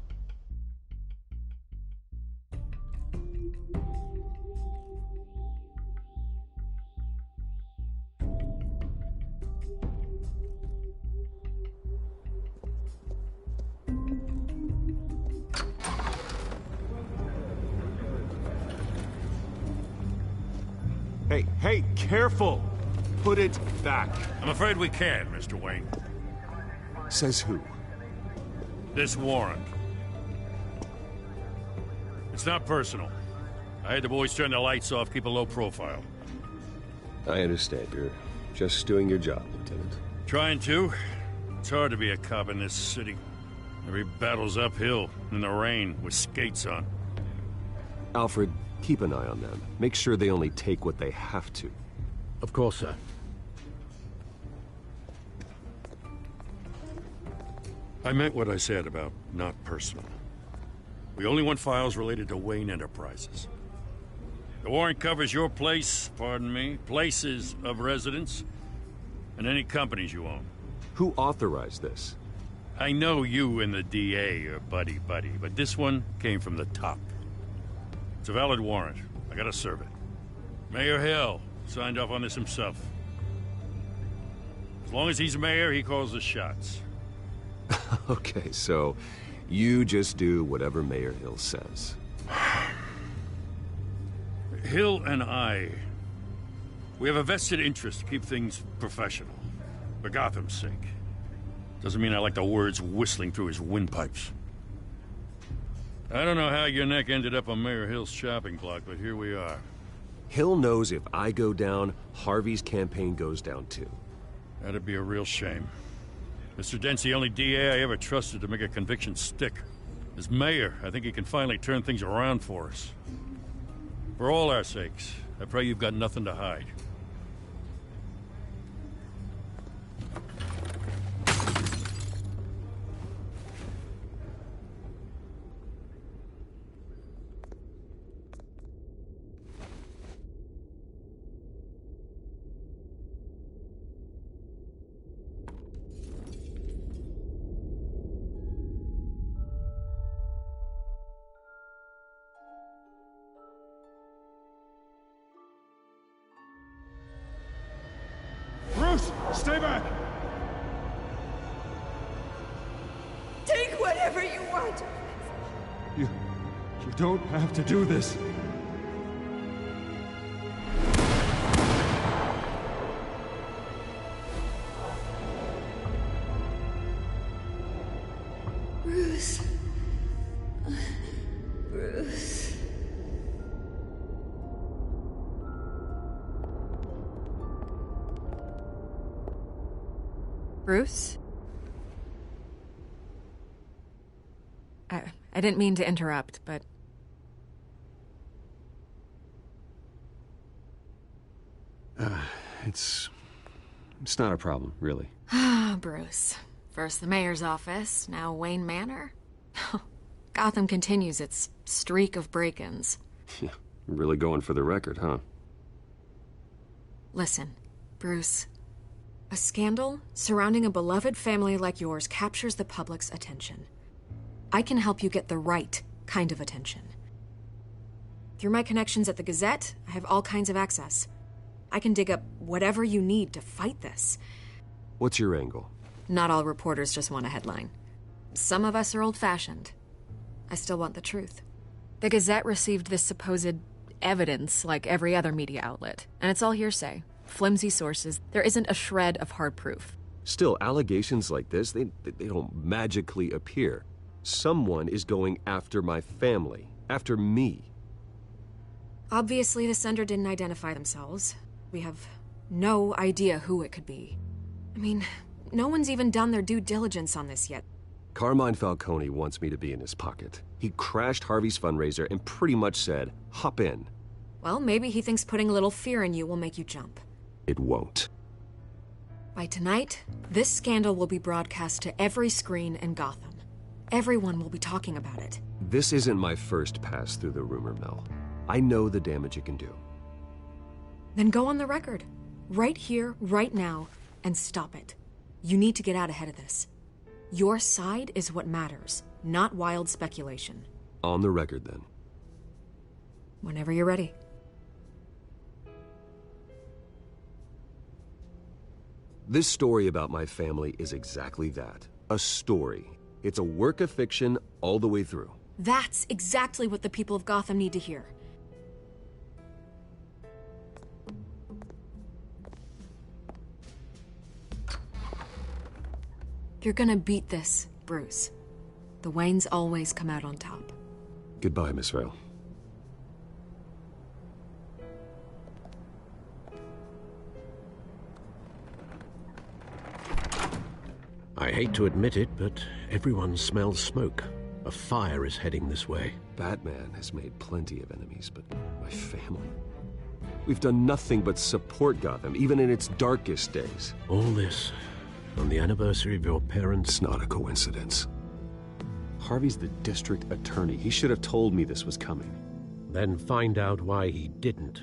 Hey, careful! Put it back. I'm afraid we can't, Mr. Wayne. Says who? This warrant. It's not personal. I had the boys turn the lights off, keep a low profile. I understand. You're just doing your job, Lieutenant. Trying to. It's hard to be a cop in this city. Every battle's uphill, in the rain, with skates on. Alfred, keep an eye on them. Make sure they only take what they have to. Of course, sir. I meant what I said about not personal. We only want files related to Wayne Enterprises. The warrant covers your place, pardon me, places of residence, and any companies you own. Who authorized this? I know you and the DA are buddy-buddy, but this one came from the top. It's a valid warrant. I gotta serve it. Mayor Hill signed off on this himself. As long as he's mayor, he calls the shots. Okay, so you just do whatever Mayor Hill says. Hill and I, we have a vested interest to keep things professional, for Gotham's sake. Doesn't mean I like the words whistling through his windpipes. I don't know how your neck ended up on Mayor Hill's chopping block, but here we are. Hill knows if I go down, Harvey's campaign goes down too. That'd be a real shame. Mr. Dent's the only DA I ever trusted to make a conviction stick. As mayor, I think he can finally turn things around for us. For all our sakes, I pray you've got nothing to hide. Bruce, stay back! Take whatever you want. You don't have to do this. Bruce. Bruce. Bruce? I didn't mean to interrupt, but... It's not a problem, really. Ah, Bruce. First the mayor's office, now Wayne Manor. Gotham continues its streak of break-ins. Yeah, really going for the record, huh? Listen, Bruce. A scandal surrounding a beloved family like yours captures the public's attention. I can help you get the right kind of attention. Through my connections at the Gazette, I have all kinds of access. I can dig up whatever you need to fight this. What's your angle? Not all reporters just want a headline. Some of us are old-fashioned. I still want the truth. The Gazette received this supposed evidence like every other media outlet, and it's all hearsay. Flimsy sources. There isn't a shred of hard proof. Still, allegations like this, they don't magically appear. Someone is going after my family, after me. Obviously, the sender didn't identify themselves. We have no idea who it could be. I mean, no one's even done their due diligence on this yet. Carmine Falcone wants me to be in his pocket. He crashed Harvey's fundraiser and pretty much said, hop in. Well, maybe he thinks putting a little fear in you will make you jump. It won't. By tonight, this scandal will be broadcast to every screen in Gotham. Everyone will be talking about it. This isn't my first pass through the rumor mill. I know the damage it can do. Then go on the record. Right here, right now, and stop it. You need to get out ahead of this. Your side is what matters, not wild speculation. On the record, then. Whenever you're ready. This story about my family is exactly that. A story. It's a work of fiction all the way through. That's exactly what the people of Gotham need to hear. You're gonna beat this, Bruce. The Waynes always come out on top. Goodbye, Miss Vale. I hate to admit it, but everyone smells smoke. A fire is heading this way. Batman has made plenty of enemies, but my family... We've done nothing but support Gotham, even in its darkest days. All this On the anniversary of your parents? It's not a coincidence. Harvey's the district attorney. He should have told me this was coming. Then find out why he didn't.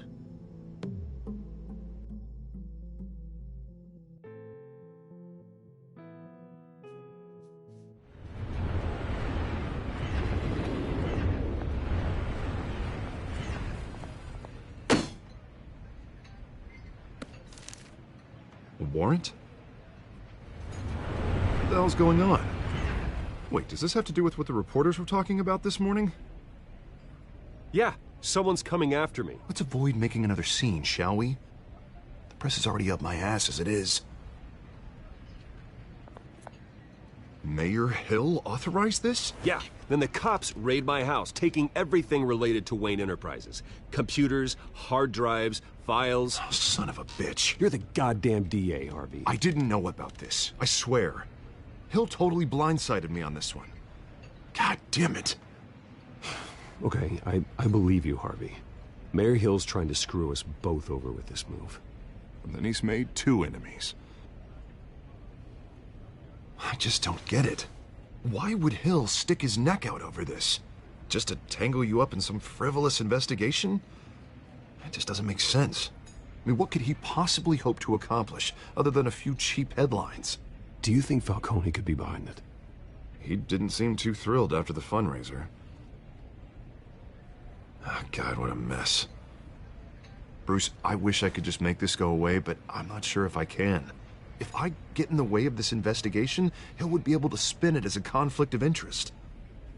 A warrant? What the hell's going on? Wait, does this have to do with what the reporters were talking about this morning? Yeah, someone's coming after me. Let's avoid making another scene, shall we? The press is already up my ass as it is. Mayor Hill authorized this? Yeah, then the cops raid my house, taking everything related to Wayne Enterprises. Computers, hard drives, files. Oh, son of a bitch. You're the goddamn DA, Harvey. I didn't know about this. I swear. Hill totally blindsided me on this one. God damn it. Okay, I believe you, Harvey. Mayor Hill's trying to screw us both over with this move. And then he's made 2 enemies. I just don't get it. Why would Hill stick his neck out over this? Just to tangle you up in some frivolous investigation? That just doesn't make sense. I mean, what could he possibly hope to accomplish other than a few cheap headlines? Do you think Falcone could be behind it? He didn't seem too thrilled after the fundraiser. Oh, God, what a mess. Bruce, I wish I could just make this go away, but I'm not sure if I can. If I get in the way of this investigation, Hill would be able to spin it as a conflict of interest.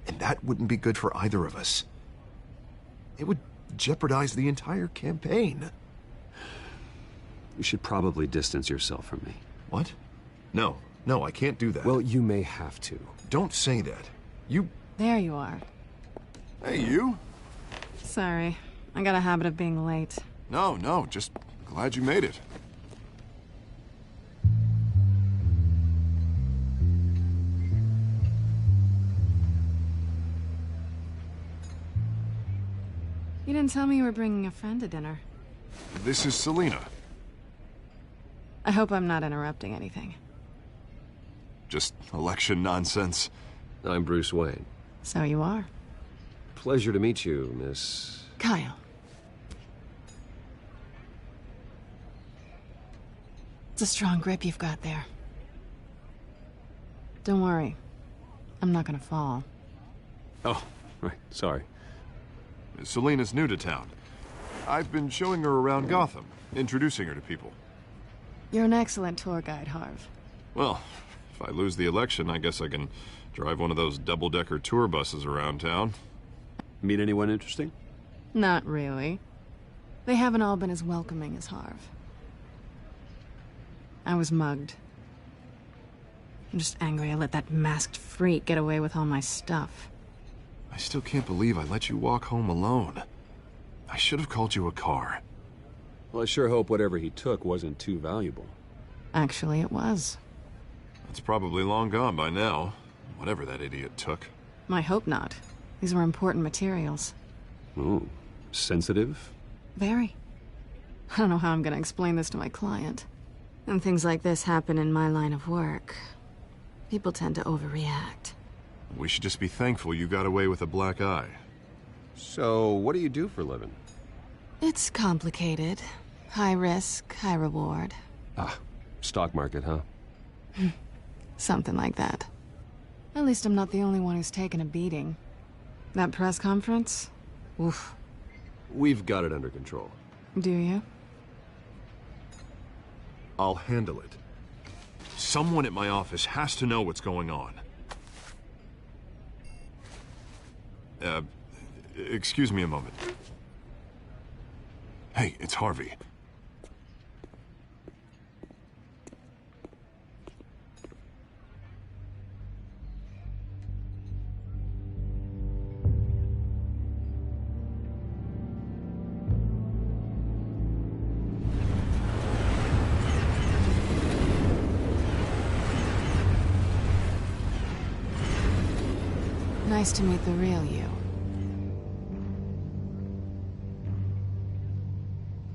And that wouldn't be good for either of us. It would jeopardize the entire campaign. You should probably distance yourself from me. What? No, I can't do that. Well, you may have to. Don't say that. You... There you are. Hey, you? Sorry. I got a habit of being late. No, just glad you made it. You didn't tell me you were bringing a friend to dinner. This is Selina. I hope I'm not interrupting anything. Just election nonsense. I'm Bruce Wayne. So you are. Pleasure to meet you, Miss... Kyle. It's a strong grip you've got there. Don't worry. I'm not gonna fall. Oh, right. Sorry. Selina's new to town. I've been showing her around Gotham, introducing her to people. You're an excellent tour guide, Harv. Well, if I lose the election, I guess I can drive one of those double-decker tour buses around town. Meet anyone interesting? Not really. They haven't all been as welcoming as Harv. I was mugged. I'm just angry I let that masked freak get away with all my stuff. I still can't believe I let you walk home alone. I should have called you a car. Well, I sure hope whatever he took wasn't too valuable. Actually, it was. It's probably long gone by now, whatever that idiot took. I hope not. These were important materials. Ooh, sensitive? Very. I don't know how I'm gonna explain this to my client. And things like this happen in my line of work. People tend to overreact. We should just be thankful you got away with a black eye. So, what do you do for a living? It's complicated. High risk, high reward. Ah, stock market, huh? Something like that. At least I'm not the only one who's taken a beating. That press conference? Oof. We've got it under control. Do you? I'll handle it. Someone at my office has to know what's going on. Excuse me a moment. Hey, it's Harvey. Nice to meet the real you.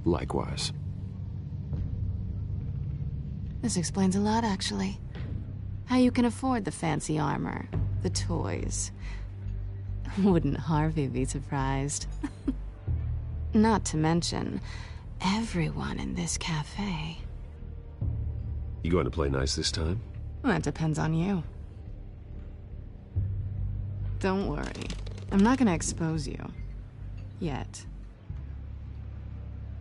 Likewise. This explains a lot, actually. How you can afford the fancy armor, the toys. Wouldn't Harvey be surprised? Not to mention, everyone in this cafe. You going to play nice this time? Well, that depends on you. Don't worry. I'm not gonna expose you. Yet.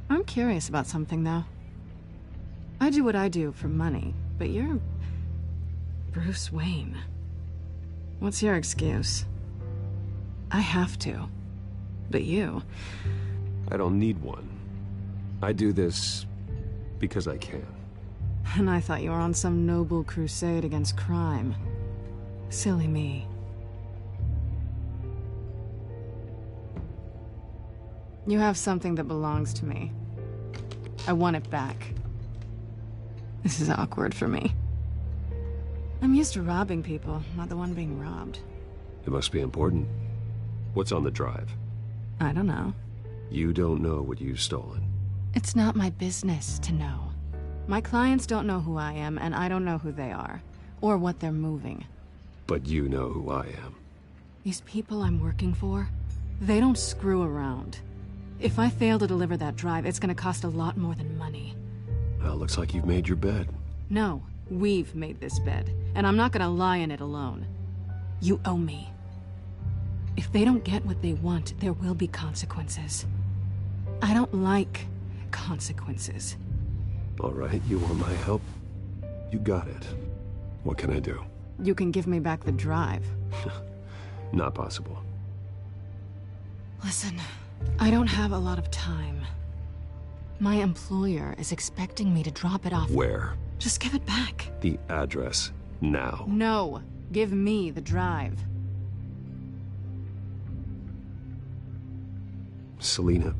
I'm curious about something, though. I do what I do for money, but you're... Bruce Wayne. What's your excuse? I have to. But you... I don't need one. I do this because I can. And I thought you were on some noble crusade against crime. Silly me. You have something that belongs to me. I want it back. This is awkward for me. I'm used to robbing people, not the one being robbed. It must be important. What's on the drive? I don't know. You don't know what you've stolen. It's not my business to know. My clients don't know who I am, and I don't know who they are, or what they're moving. But you know who I am. These people I'm working for, they don't screw around. If I fail to deliver that drive, it's gonna cost a lot more than money. Well, looks like you've made your bed. No, we've made this bed, and I'm not gonna lie in it alone. You owe me. If they don't get what they want, there will be consequences. I don't like consequences. All right, you want my help? You got it. What can I do? You can give me back the drive. Not possible. Listen, I don't have a lot of time. My employer is expecting me to drop it off. Where? Just give it back. The address, now. No, give me the drive. Selina,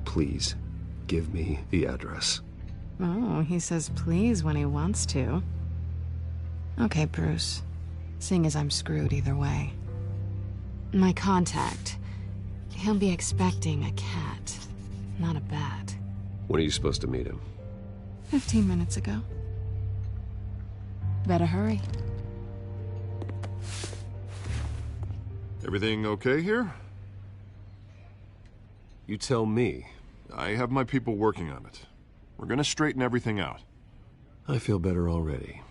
please, give me the address. Oh, he says please when he wants to. Okay, Bruce. Seeing as I'm screwed either way. My contact. He'll be expecting a cat, not a bat. When are you supposed to meet him? 15 minutes ago. Better hurry. Everything okay here? You tell me. I have my people working on it. We're gonna straighten everything out. I feel better already.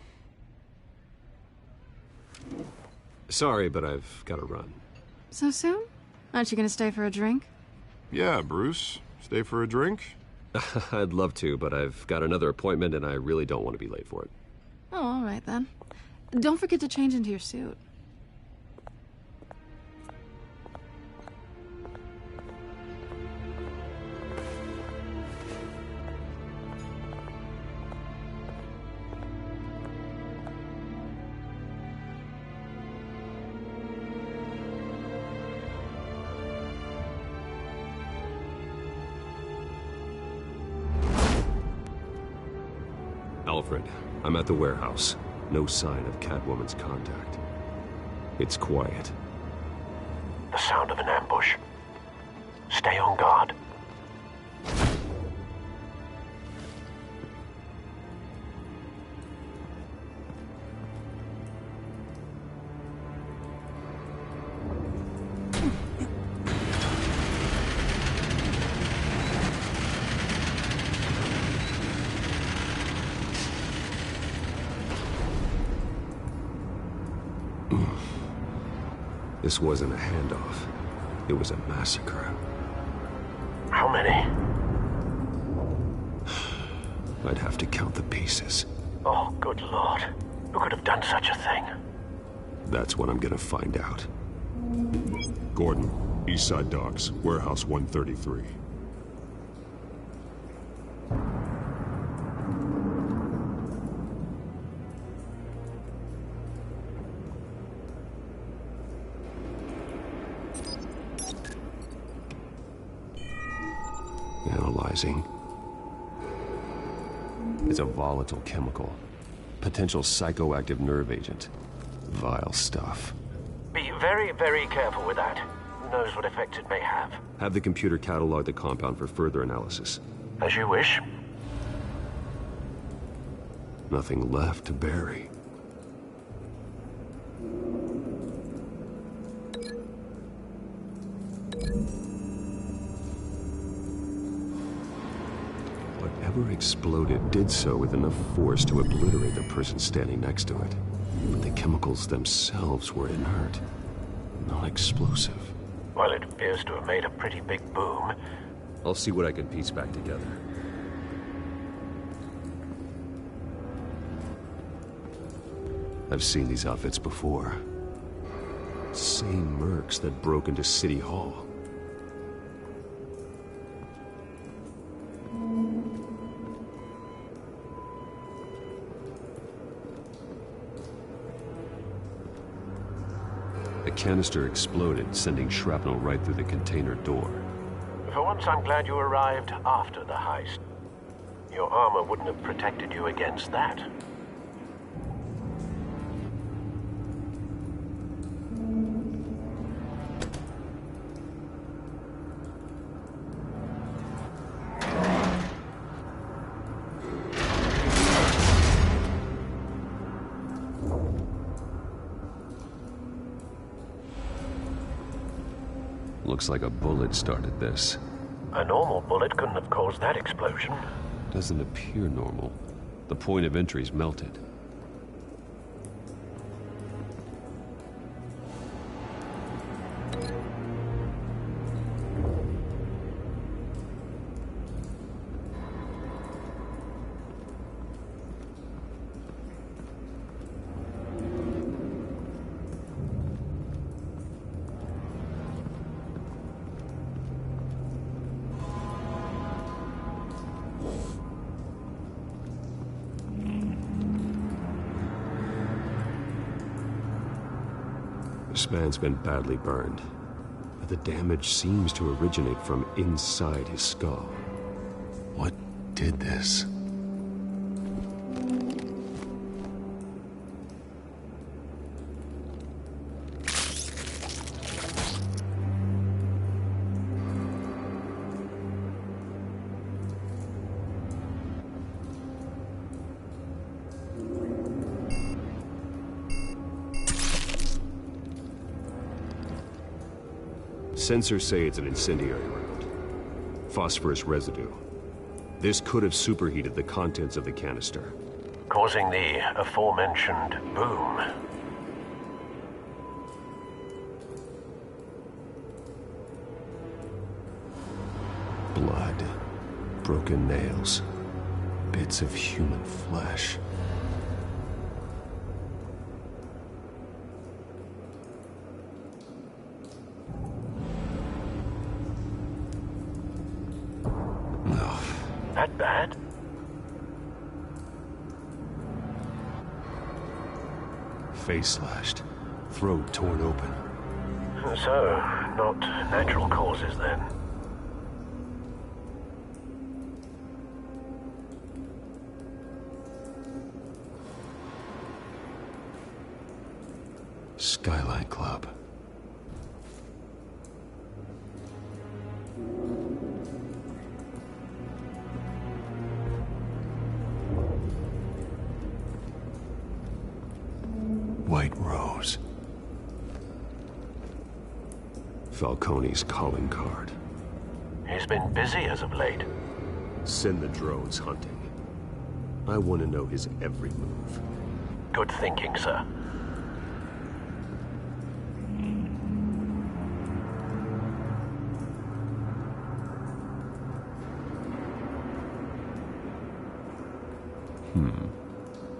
Sorry, but I've got to run. So soon? Aren't you gonna stay for a drink? Yeah, Bruce. Stay for a drink? I'd love to, but I've got another appointment and I really don't want to be late for it. Oh, all right then. Don't forget to change into your suit. Alfred, I'm at the warehouse. No sign of Catwoman's contact. It's quiet. The sound of an ambush. Stay on guard. This wasn't a handoff. It was a massacre. How many? I'd have to count the pieces. Oh, good Lord. Who could have done such a thing? That's what I'm gonna find out. Gordon, Eastside Docks, Warehouse 133. Analyzing. It's a volatile chemical. Potential psychoactive nerve agent. Vile stuff. Be very, very careful with that. Who knows what effect it may have. Have the computer catalog the compound for further analysis. As you wish. Nothing left to bury. whatever exploded did so with enough force to obliterate the person standing next to it. But the chemicals themselves were inert, not explosive. Well, it appears to have made a pretty big boom. I'll see what I can piece back together. I've seen these outfits before. Same mercs that broke into City Hall. The canister exploded, sending shrapnel right through the container door. For once, I'm glad you arrived after the heist. Your armor wouldn't have protected you against that. Looks like a bullet started this. A normal bullet couldn't have caused that explosion. Doesn't appear normal. The point of entry's melted. This man's been badly burned, but the damage seems to originate from inside his skull. What did this? Sensors say it's an incendiary round. Phosphorus residue. This could have superheated the contents of the canister, causing the aforementioned boom. Blood, broken nails, bits of human flesh. That bad? Face slashed, throat torn open. So, not natural causes then. Skyline Club. White Rose. Falcone's calling card. He's been busy as of late. Send the drones hunting. I want to know his every move. Good thinking, sir.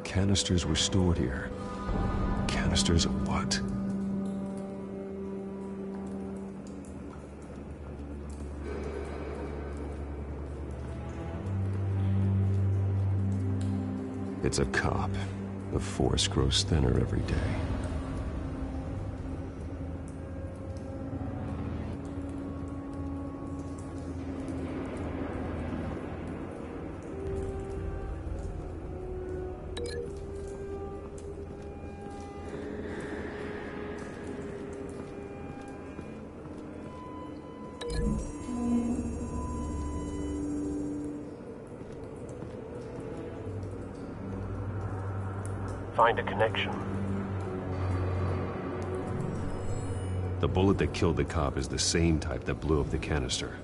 Canisters were stored here. Canisters of what? It's a cop. The force grows thinner every day. Find a connection. The bullet that killed the cop is the same type that blew up the canister.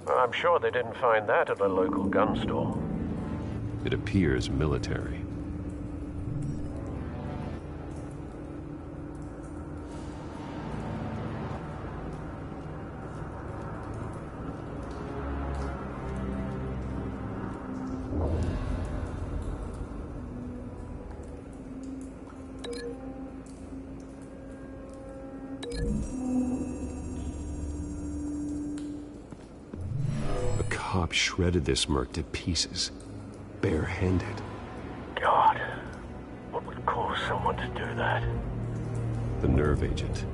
Well, I'm sure they didn't find that at a local gun store. It appears military. A cop shredded this merc to pieces, barehanded. God, what would cause someone to do that? The nerve agent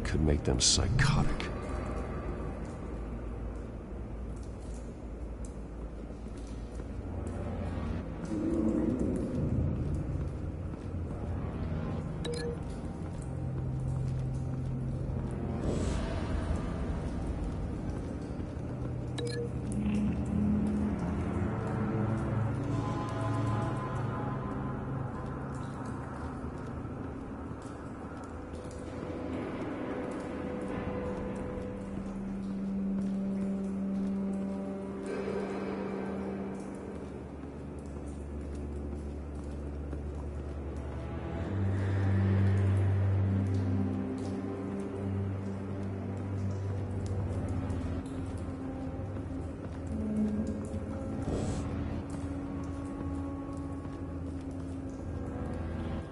could make them psychotic.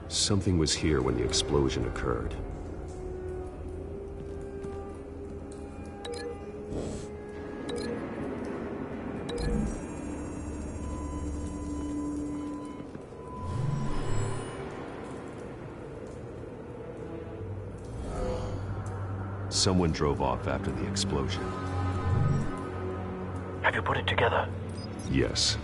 Something was here when the explosion occurred. Someone drove off after the explosion. Have you put it together? Yes.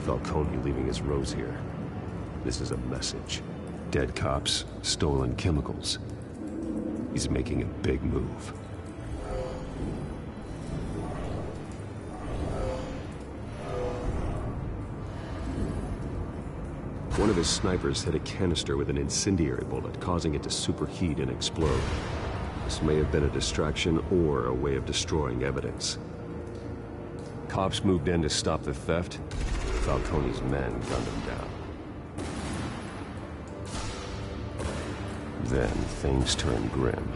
Falcone leaving his rose here. This is a message. Dead cops, stolen chemicals. He's making a big move. One of his snipers hit a canister with an incendiary bullet, causing it to superheat and explode. This may have been a distraction or a way of destroying evidence. Cops moved in to stop the theft. Falcone's men gunned him down. Then things turned grim.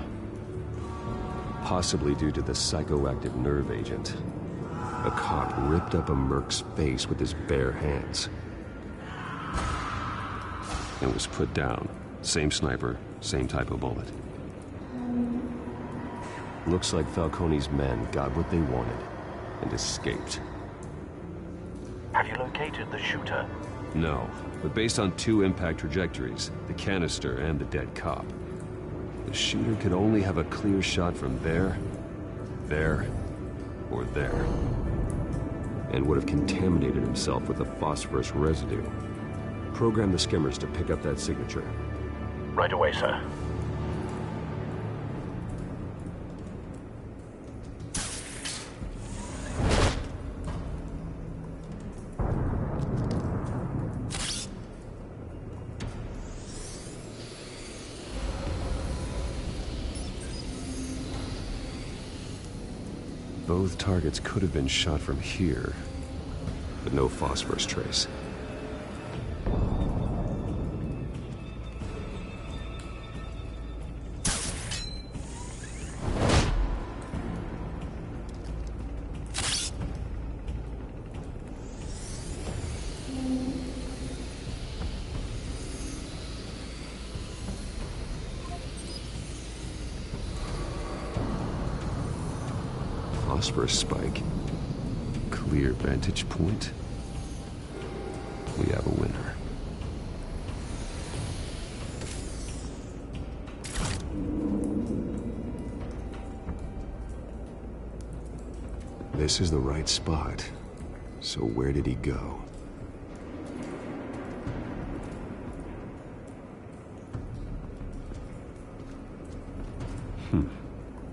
Possibly due to the psychoactive nerve agent. A cop ripped up a merc's face with his bare hands. It was put down. Same sniper, same type of bullet. Looks like Falcone's men got what they wanted and escaped. Have you located the shooter? No, but based on two impact trajectories, the canister and the dead cop, the shooter could only have a clear shot from there, or there, and would have contaminated himself with the phosphorus residue. Program the skimmers to pick up that signature. Right away, sir. Both targets could have been shot from here, but no phosphorus trace. Phosphorus spike. Clear vantage point. We have a winner. This is the right spot. So where did he go?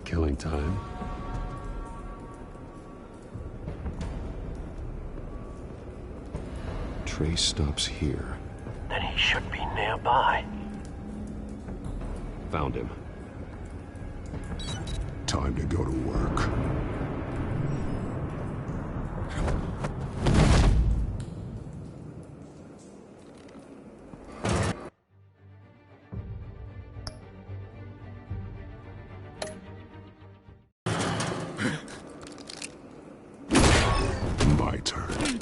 Killing time. Trace stops here. Then he should be nearby. Found him. Time to go to work. My turn.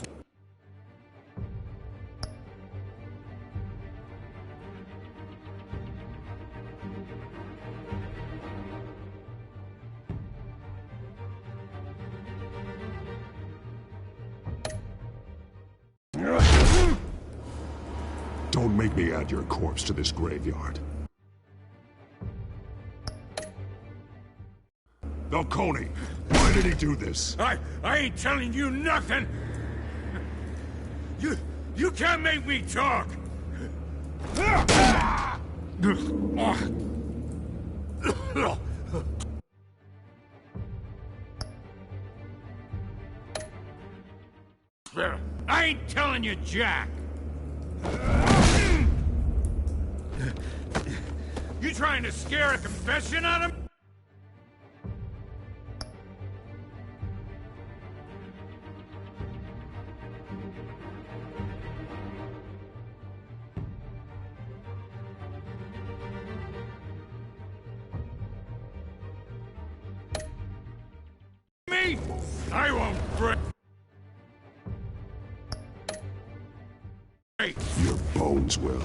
Don't make me add your corpse to this graveyard. Falcone, why did he do this? I ain't telling you nothing! You can't make me talk! I ain't telling you, Jack! You trying to scare a confession out of me? Me? I won't break. Your bones will.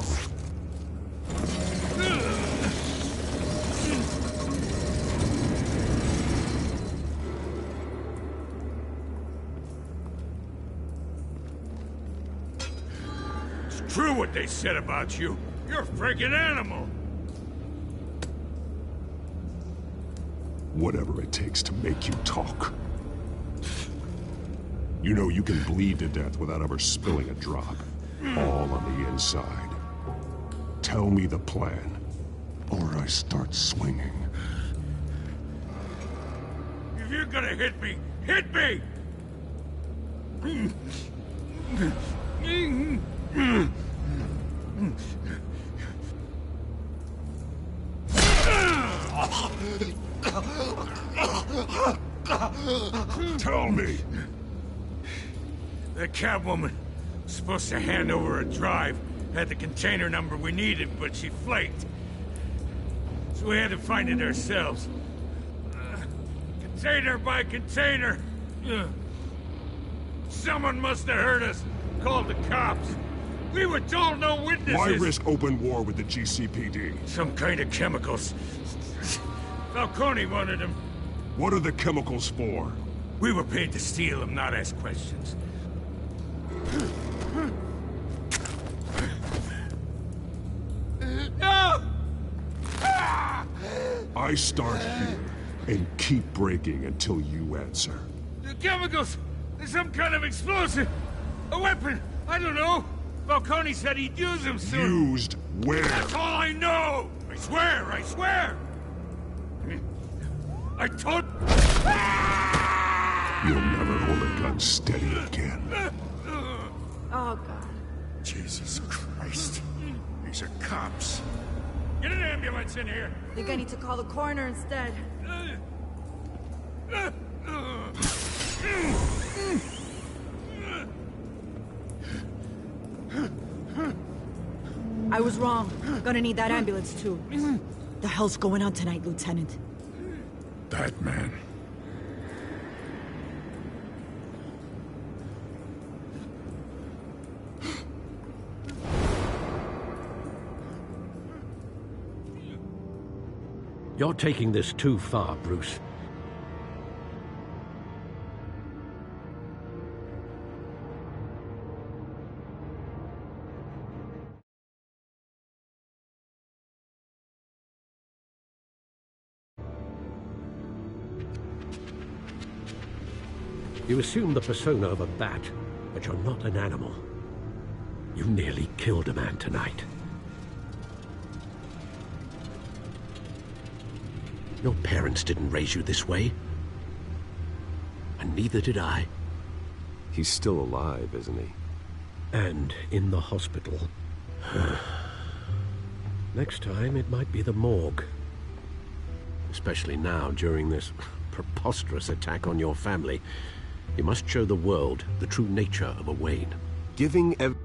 It's true what they said about you. You're a freaking animal. Whatever it takes to make you talk. You know you can bleed to death without ever spilling a drop. All on the inside. Tell me the plan, or I start swinging. If you're gonna hit me, hit me! Tell me! The Catwoman was supposed to hand over a drive, had the container number we needed, but she flaked. So we had to find it ourselves. Container by container. Someone must have heard us, called the cops. We were told no witnesses. Why risk open war with the GCPD? Some kind of chemicals. Falcone wanted them. What are the chemicals for? We were paid to steal them, not ask questions. No! I start here and keep breaking until you answer. The chemicals! There's some kind of explosive! A weapon! I don't know! Falcone said he'd use them soon! Used where? That's all I know! I swear! I swear! I told... You'll never hold a gun steady again. Oh, God. Jesus Christ. These are cops. Get an ambulance in here! I think I need to call the coroner instead. I was wrong. Gonna need that ambulance, too. The hell's going on tonight, Lieutenant? That man. You're taking this too far, Bruce. You assume the persona of a bat, but you're not an animal. You nearly killed a man tonight. Your parents didn't raise you this way. And neither did I. He's still alive, isn't he? And in the hospital. Next time, it might be the morgue. especially now during this preposterous attack on your family. You must show the world the true nature of a Wayne. Giving everything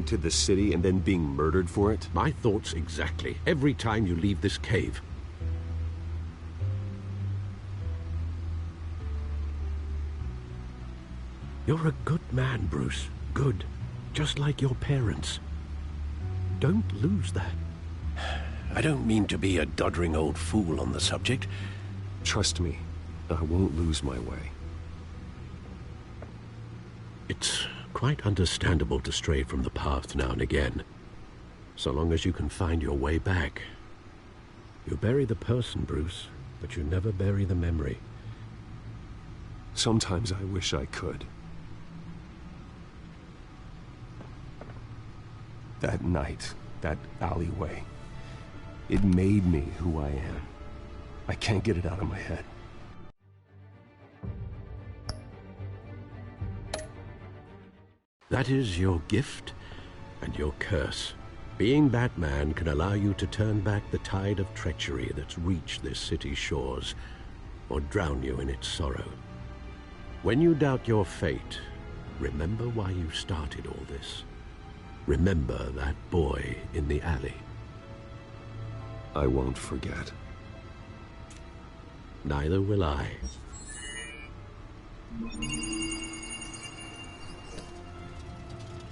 to the city and then being murdered for it? My thoughts exactly. Every time you leave this cave. You're a good man, Bruce. Good. Just like your parents. Don't lose that. I don't mean to be a doddering old fool on the subject. Trust me, I won't lose my way. It's quite understandable to stray from the path now and again. So long as you can find your way back. You bury the person, Bruce, but you never bury the memory. Sometimes I wish I could. That night, that alleyway, it made me who I am. I can't get it out of my head. That is your gift and your curse. Being Batman can allow you to turn back the tide of treachery that's reached this city's shores, or drown you in its sorrow. When you doubt your fate, remember why you started all this. Remember that boy in the alley. I won't forget. Neither will I.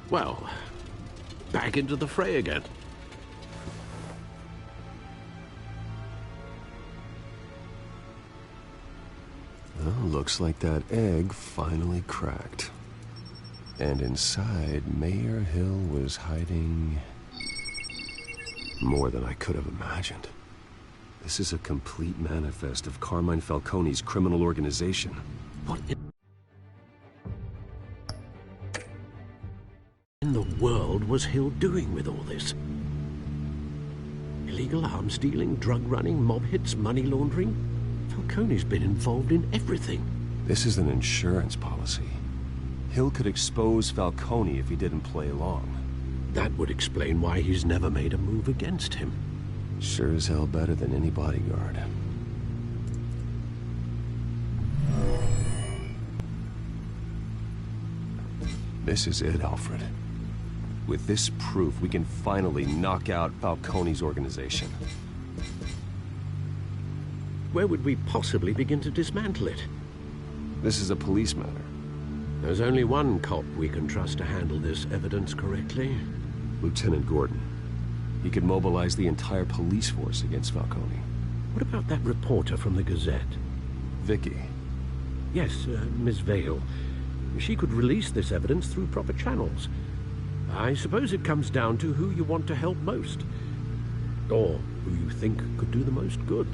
Well, back into the fray again. Well, looks like that egg finally cracked. And inside, Mayor Hill was hiding more than I could have imagined. This is a complete manifest of Carmine Falcone's criminal organization. What in the world was Hill doing with all this? Illegal arms dealing, drug running, mob hits, money laundering? Falcone's been involved in everything. This is an insurance policy. Hill could expose Falcone if he didn't play along. That would explain why he's never made a move against him. Sure as hell better than any bodyguard. This is it, Alfred. With this proof, we can finally knock out Falcone's organization. Where would we possibly begin to dismantle it? This is a police matter. There's only one cop we can trust to handle this evidence correctly. Lieutenant Gordon. He could mobilize the entire police force against Falcone. What about that reporter from the Gazette? Vicky. Yes, Miss Vale. She could release this evidence through proper channels. I suppose it comes down to who you want to help most. Or who you think could do the most good.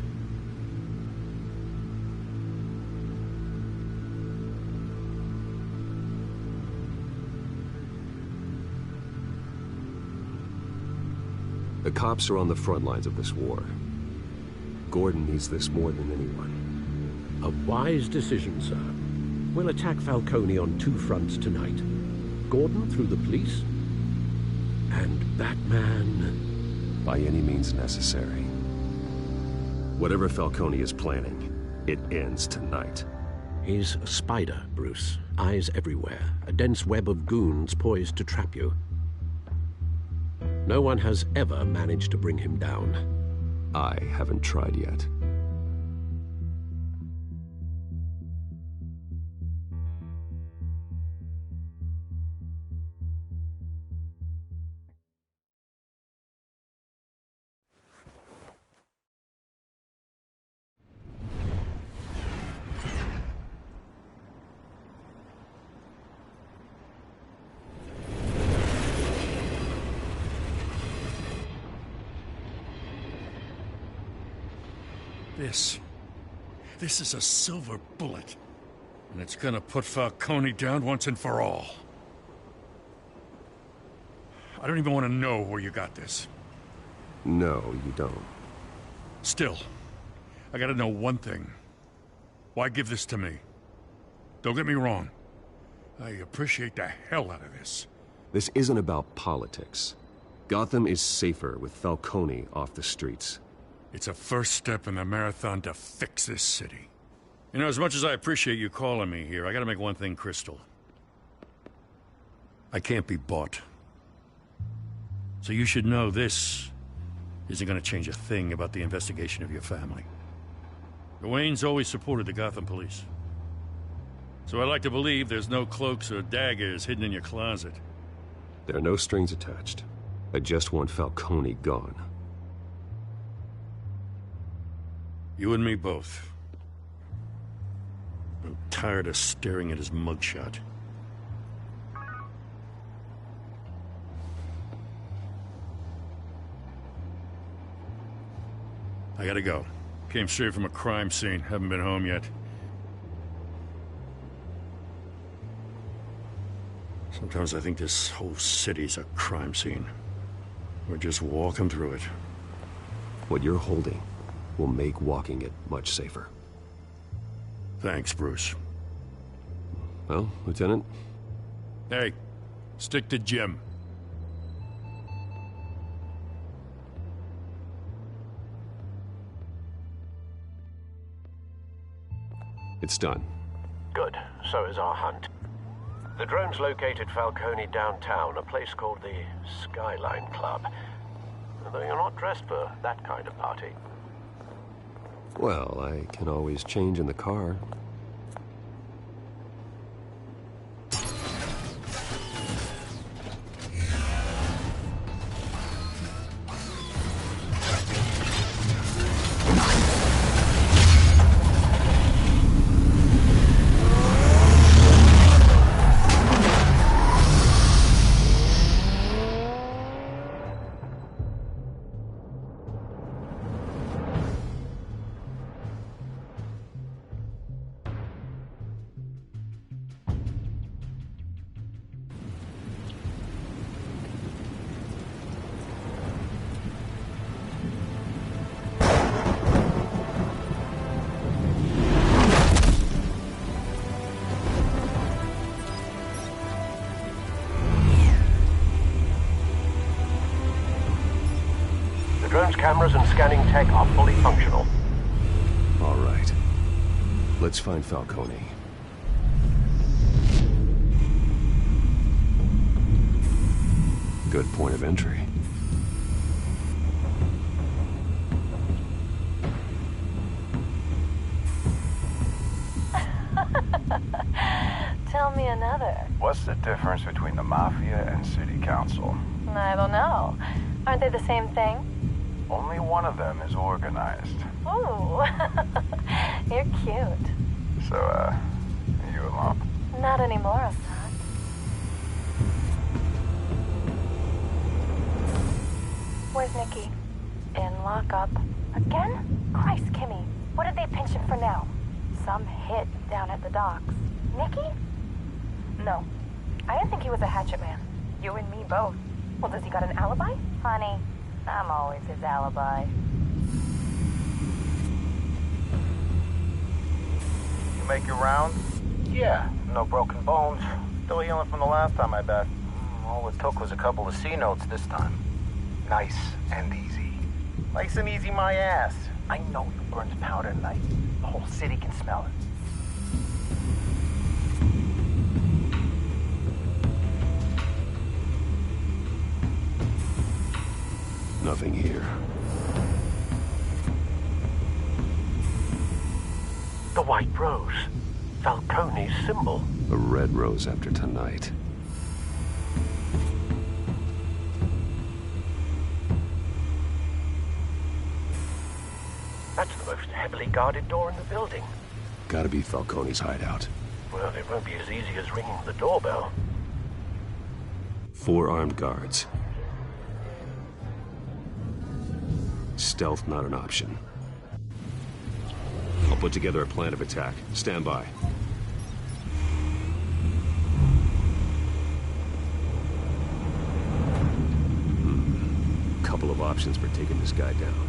The cops are on the front lines of this war. Gordon needs this more than anyone. A wise decision, sir. We'll attack Falcone on two fronts tonight. Gordon through the police, and Batman... by any means necessary. Whatever Falcone is planning, it ends tonight. He's a spider, Bruce. Eyes everywhere. A dense web of goons poised to trap you. No one has ever managed to bring him down. I haven't tried yet. This is a silver bullet. And it's gonna put Falcone down once and for all. I don't even want to know where you got this. No, you don't. Still, I gotta know one thing. Why give this to me? Don't get me wrong. I appreciate the hell out of this. This isn't about politics. Gotham is safer with Falcone off the streets. It's a first step in the marathon to fix this city. You know, as much as I appreciate you calling me here, I gotta make one thing crystal. I can't be bought. So you should know this isn't gonna change a thing about the investigation of your family. The Waynes always supported the Gotham police. So I like to believe there's no cloaks or daggers hidden in your closet. There are no strings attached. I just want Falcone gone. You and me both. I'm tired of staring at his mugshot. I gotta go. Came straight from a crime scene. Haven't been home yet. Sometimes I think this whole city's a crime scene. We're just walking through it. What you're holding will make walking it much safer. Thanks, Bruce. Well, Lieutenant? Hey, stick to Jim. It's done. Good. So is our hunt. The drones located Falcone downtown, a place called the Skyline Club. Though you're not dressed for that kind of party. Well, I can always change in the car. scanning tech are fully functional. All right. Let's find Falcone. Good point of entry. Tell me another. What's the difference between the Mafia and City Council? I don't know. Aren't they the same thing? Only one of them is organized. Ooh, you're cute. So, are you a mop? Not anymore, I'm not. Where's Nikki? In lockup. Again? Christ, Kimmy. What did they pinch him for now? Some hit down at the docks. Nikki? No. I didn't think he was a hatchet man. You and me both. Well, does he got an alibi? Honey, I'm always his alibi. You make your round? Yeah, no broken bones. Still healing from the last time, I bet. All it took was a couple of C notes this time. Nice and easy. Nice and easy, my ass. I know you burned powder tonight. The whole city can smell it. Nothing here. The white rose. Falcone's symbol. A red rose after tonight. That's the most heavily guarded door in the building. Gotta be Falcone's hideout. Well, it won't be as easy as ringing the doorbell. 4 armed guards. Stealth not an option. I'll put together a plan of attack. Stand by. Couple of options for taking this guy down.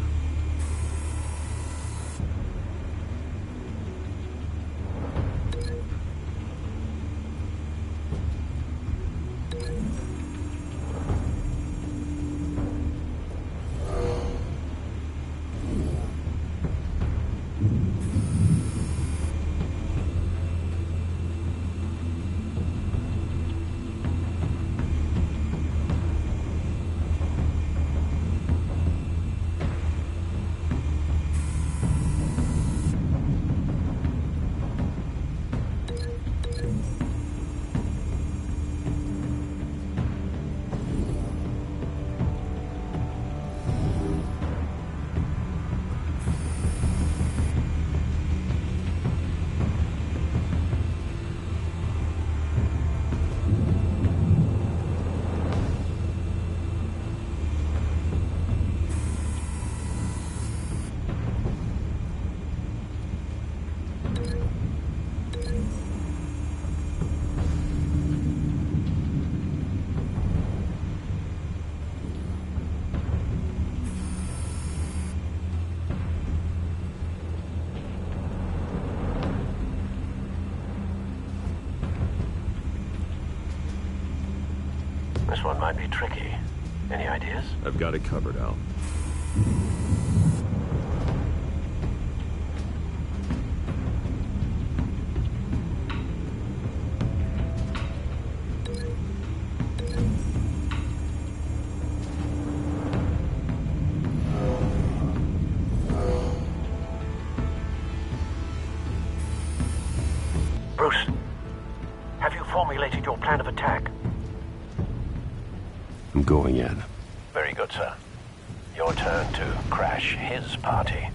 This one might be tricky. Any ideas? I've got it covered, Al. Bruce, have you formulated your plan of attack? I'm going in. Very good, sir. Your turn to crash his party.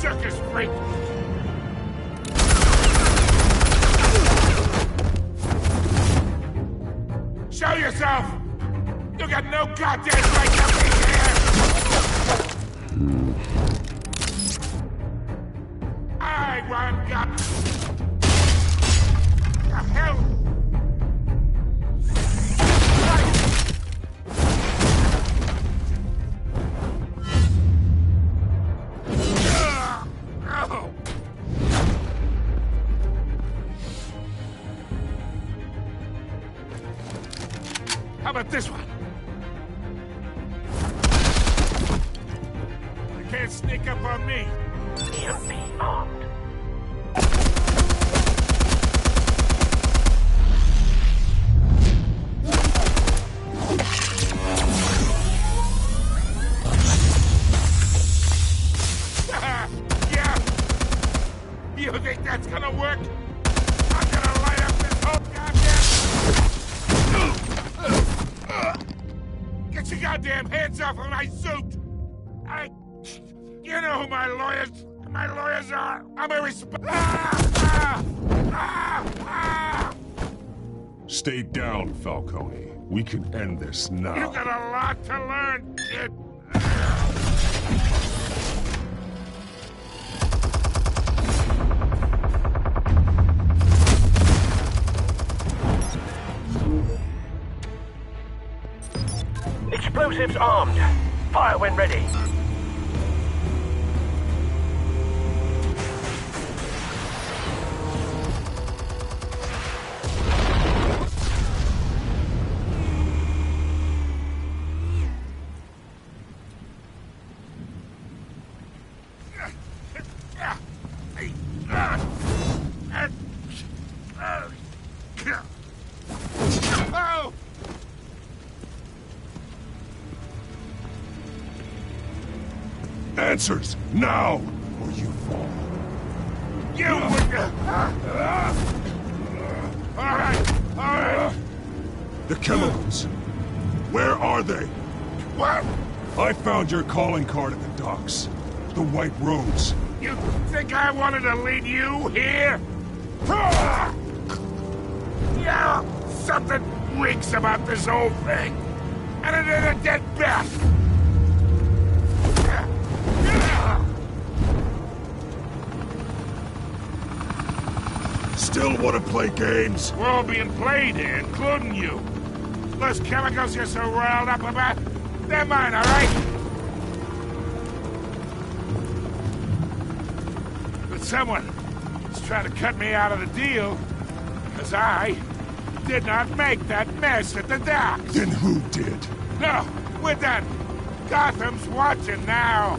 circus freak! Show yourself! You got no goddamn right to be here! I want God. The hell? How about this one? You can't sneak up on me. Can't be armed. Yeah. You think that's gonna work? I'm gonna light up this whole goddamn... Get your goddamn hands off of my suit! You know who my lawyers are! I'm a Stay down, Falcone. We can end this now. You got a lot to learn, kid! Explosives armed. Fire when ready. Answers, now, or you fall. You Alright. The chemicals. Where are they? What? I found your calling card at the docks. The White Rose. You think I wanted to lead you here? Yeah, something reeks about this whole thing. And it ain't a dead bat. Still want to play games? We're all being played here, including you. Those chemicals you're so riled up about, they're mine, all right? But someone is trying to cut me out of the deal, because I did not make that mess at the docks. Then who did? No, we're done. Gotham's watching now.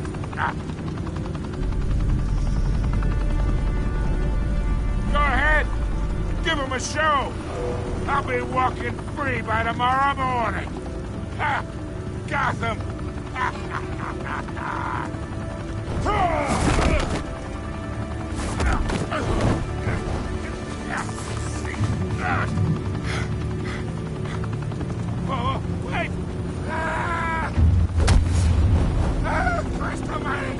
Go ahead. Give him a show. I'll be walking free by tomorrow morning. Ha! Gotham. Oh, wait. Christ almighty.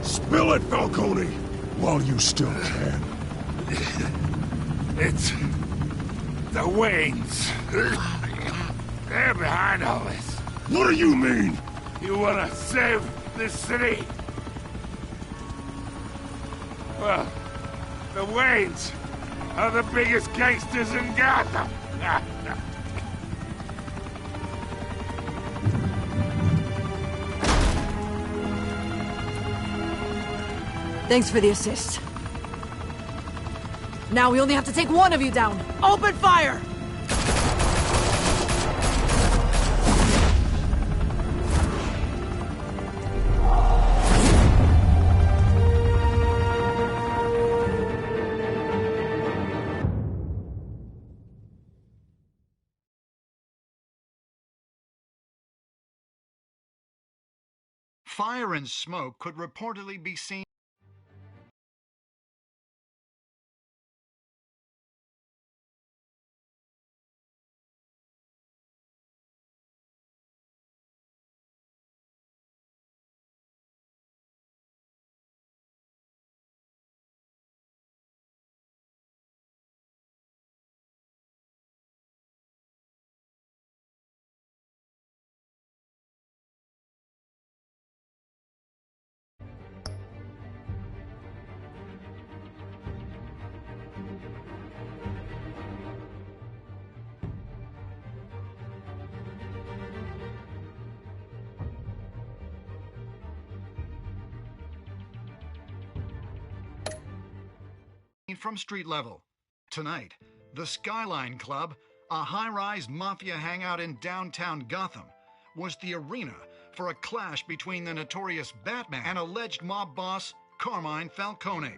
Spill it, Falcone, while you still can. It's the Waynes. They're behind all this. What do you mean? You want to save this city? Well, the Waynes are the biggest gangsters in Gotham. Thanks for the assist. Now we only have to take one of you down. Open fire! Fire and smoke could reportedly be seen from street level. Tonight, the Skyline Club, a high-rise mafia hangout in downtown Gotham, was the arena for a clash between the notorious Batman and alleged mob boss Carmine Falcone,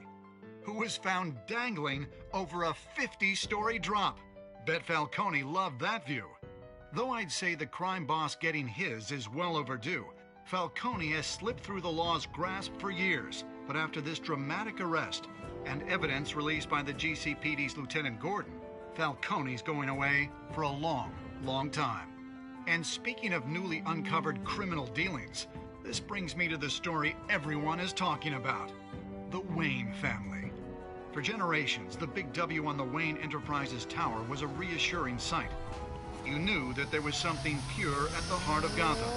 who was found dangling over a 50-story drop. Bet Falcone loved that view. Though I'd say the crime boss getting his is well overdue, Falcone has slipped through the law's grasp for years. But after this dramatic arrest and evidence released by the GCPD's Lieutenant Gordon, Falcone's going away for a long, long time. And speaking of newly uncovered criminal dealings, this brings me to the story everyone is talking about: the Wayne family. For generations, the big W on the Wayne Enterprises Tower was a reassuring sight. You knew that there was something pure at the heart of Gotham,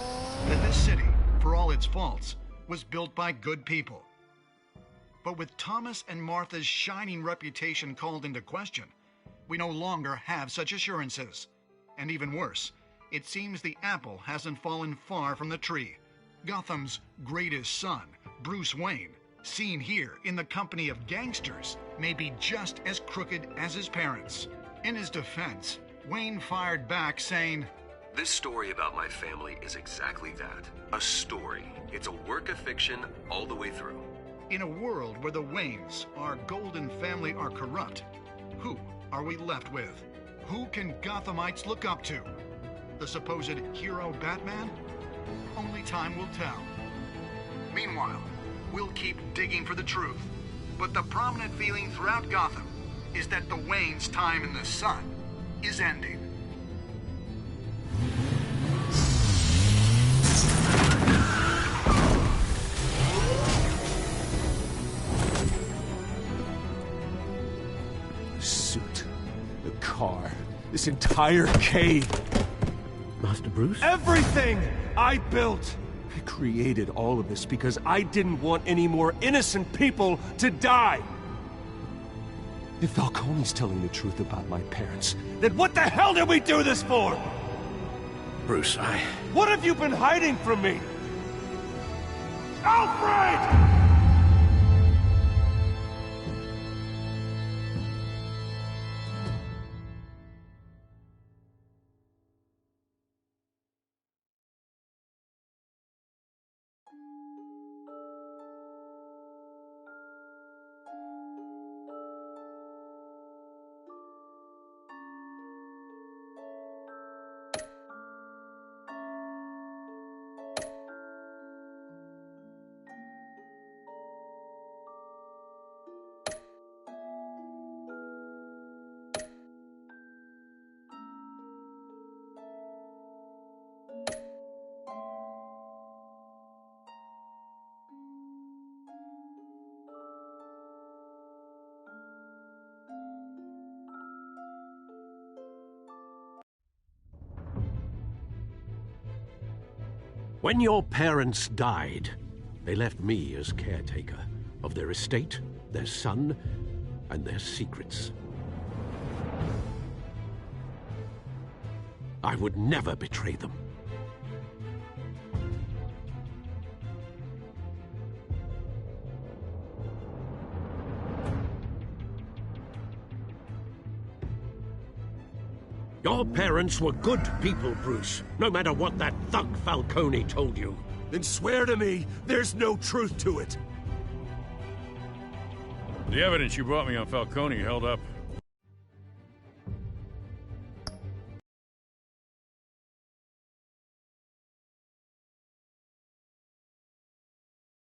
that this city, for all its faults, was built by good people. But with Thomas and Martha's shining reputation called into question, we no longer have such assurances. And even worse, it seems the apple hasn't fallen far from the tree. Gotham's greatest son, Bruce Wayne, seen here in the company of gangsters, may be just as crooked as his parents. In his defense, Wayne fired back saying, "This story about my family is exactly that. A story. It's a work of fiction all the way through." In a world where the Waynes, our golden family, are corrupt, who are we left with? Who can Gothamites look up to? The supposed hero Batman? Only time will tell. Meanwhile, we'll keep digging for the truth. But the prominent feeling throughout Gotham is that the Waynes' time in the sun is ending. The suit, the car, this entire cave. Master Bruce? Everything I built! I created all of this because I didn't want any more innocent people to die! If Falcone's telling the truth about my parents, then what the hell did we do this for? Bruce, What have you been hiding from me? Alfred! When your parents died, they left me as caretaker of their estate, their son, and their secrets. I would never betray them. Your parents were good people, Bruce, no matter what that thug Falcone told you. Then swear to me there's no truth to it. The evidence you brought me on Falcone held up.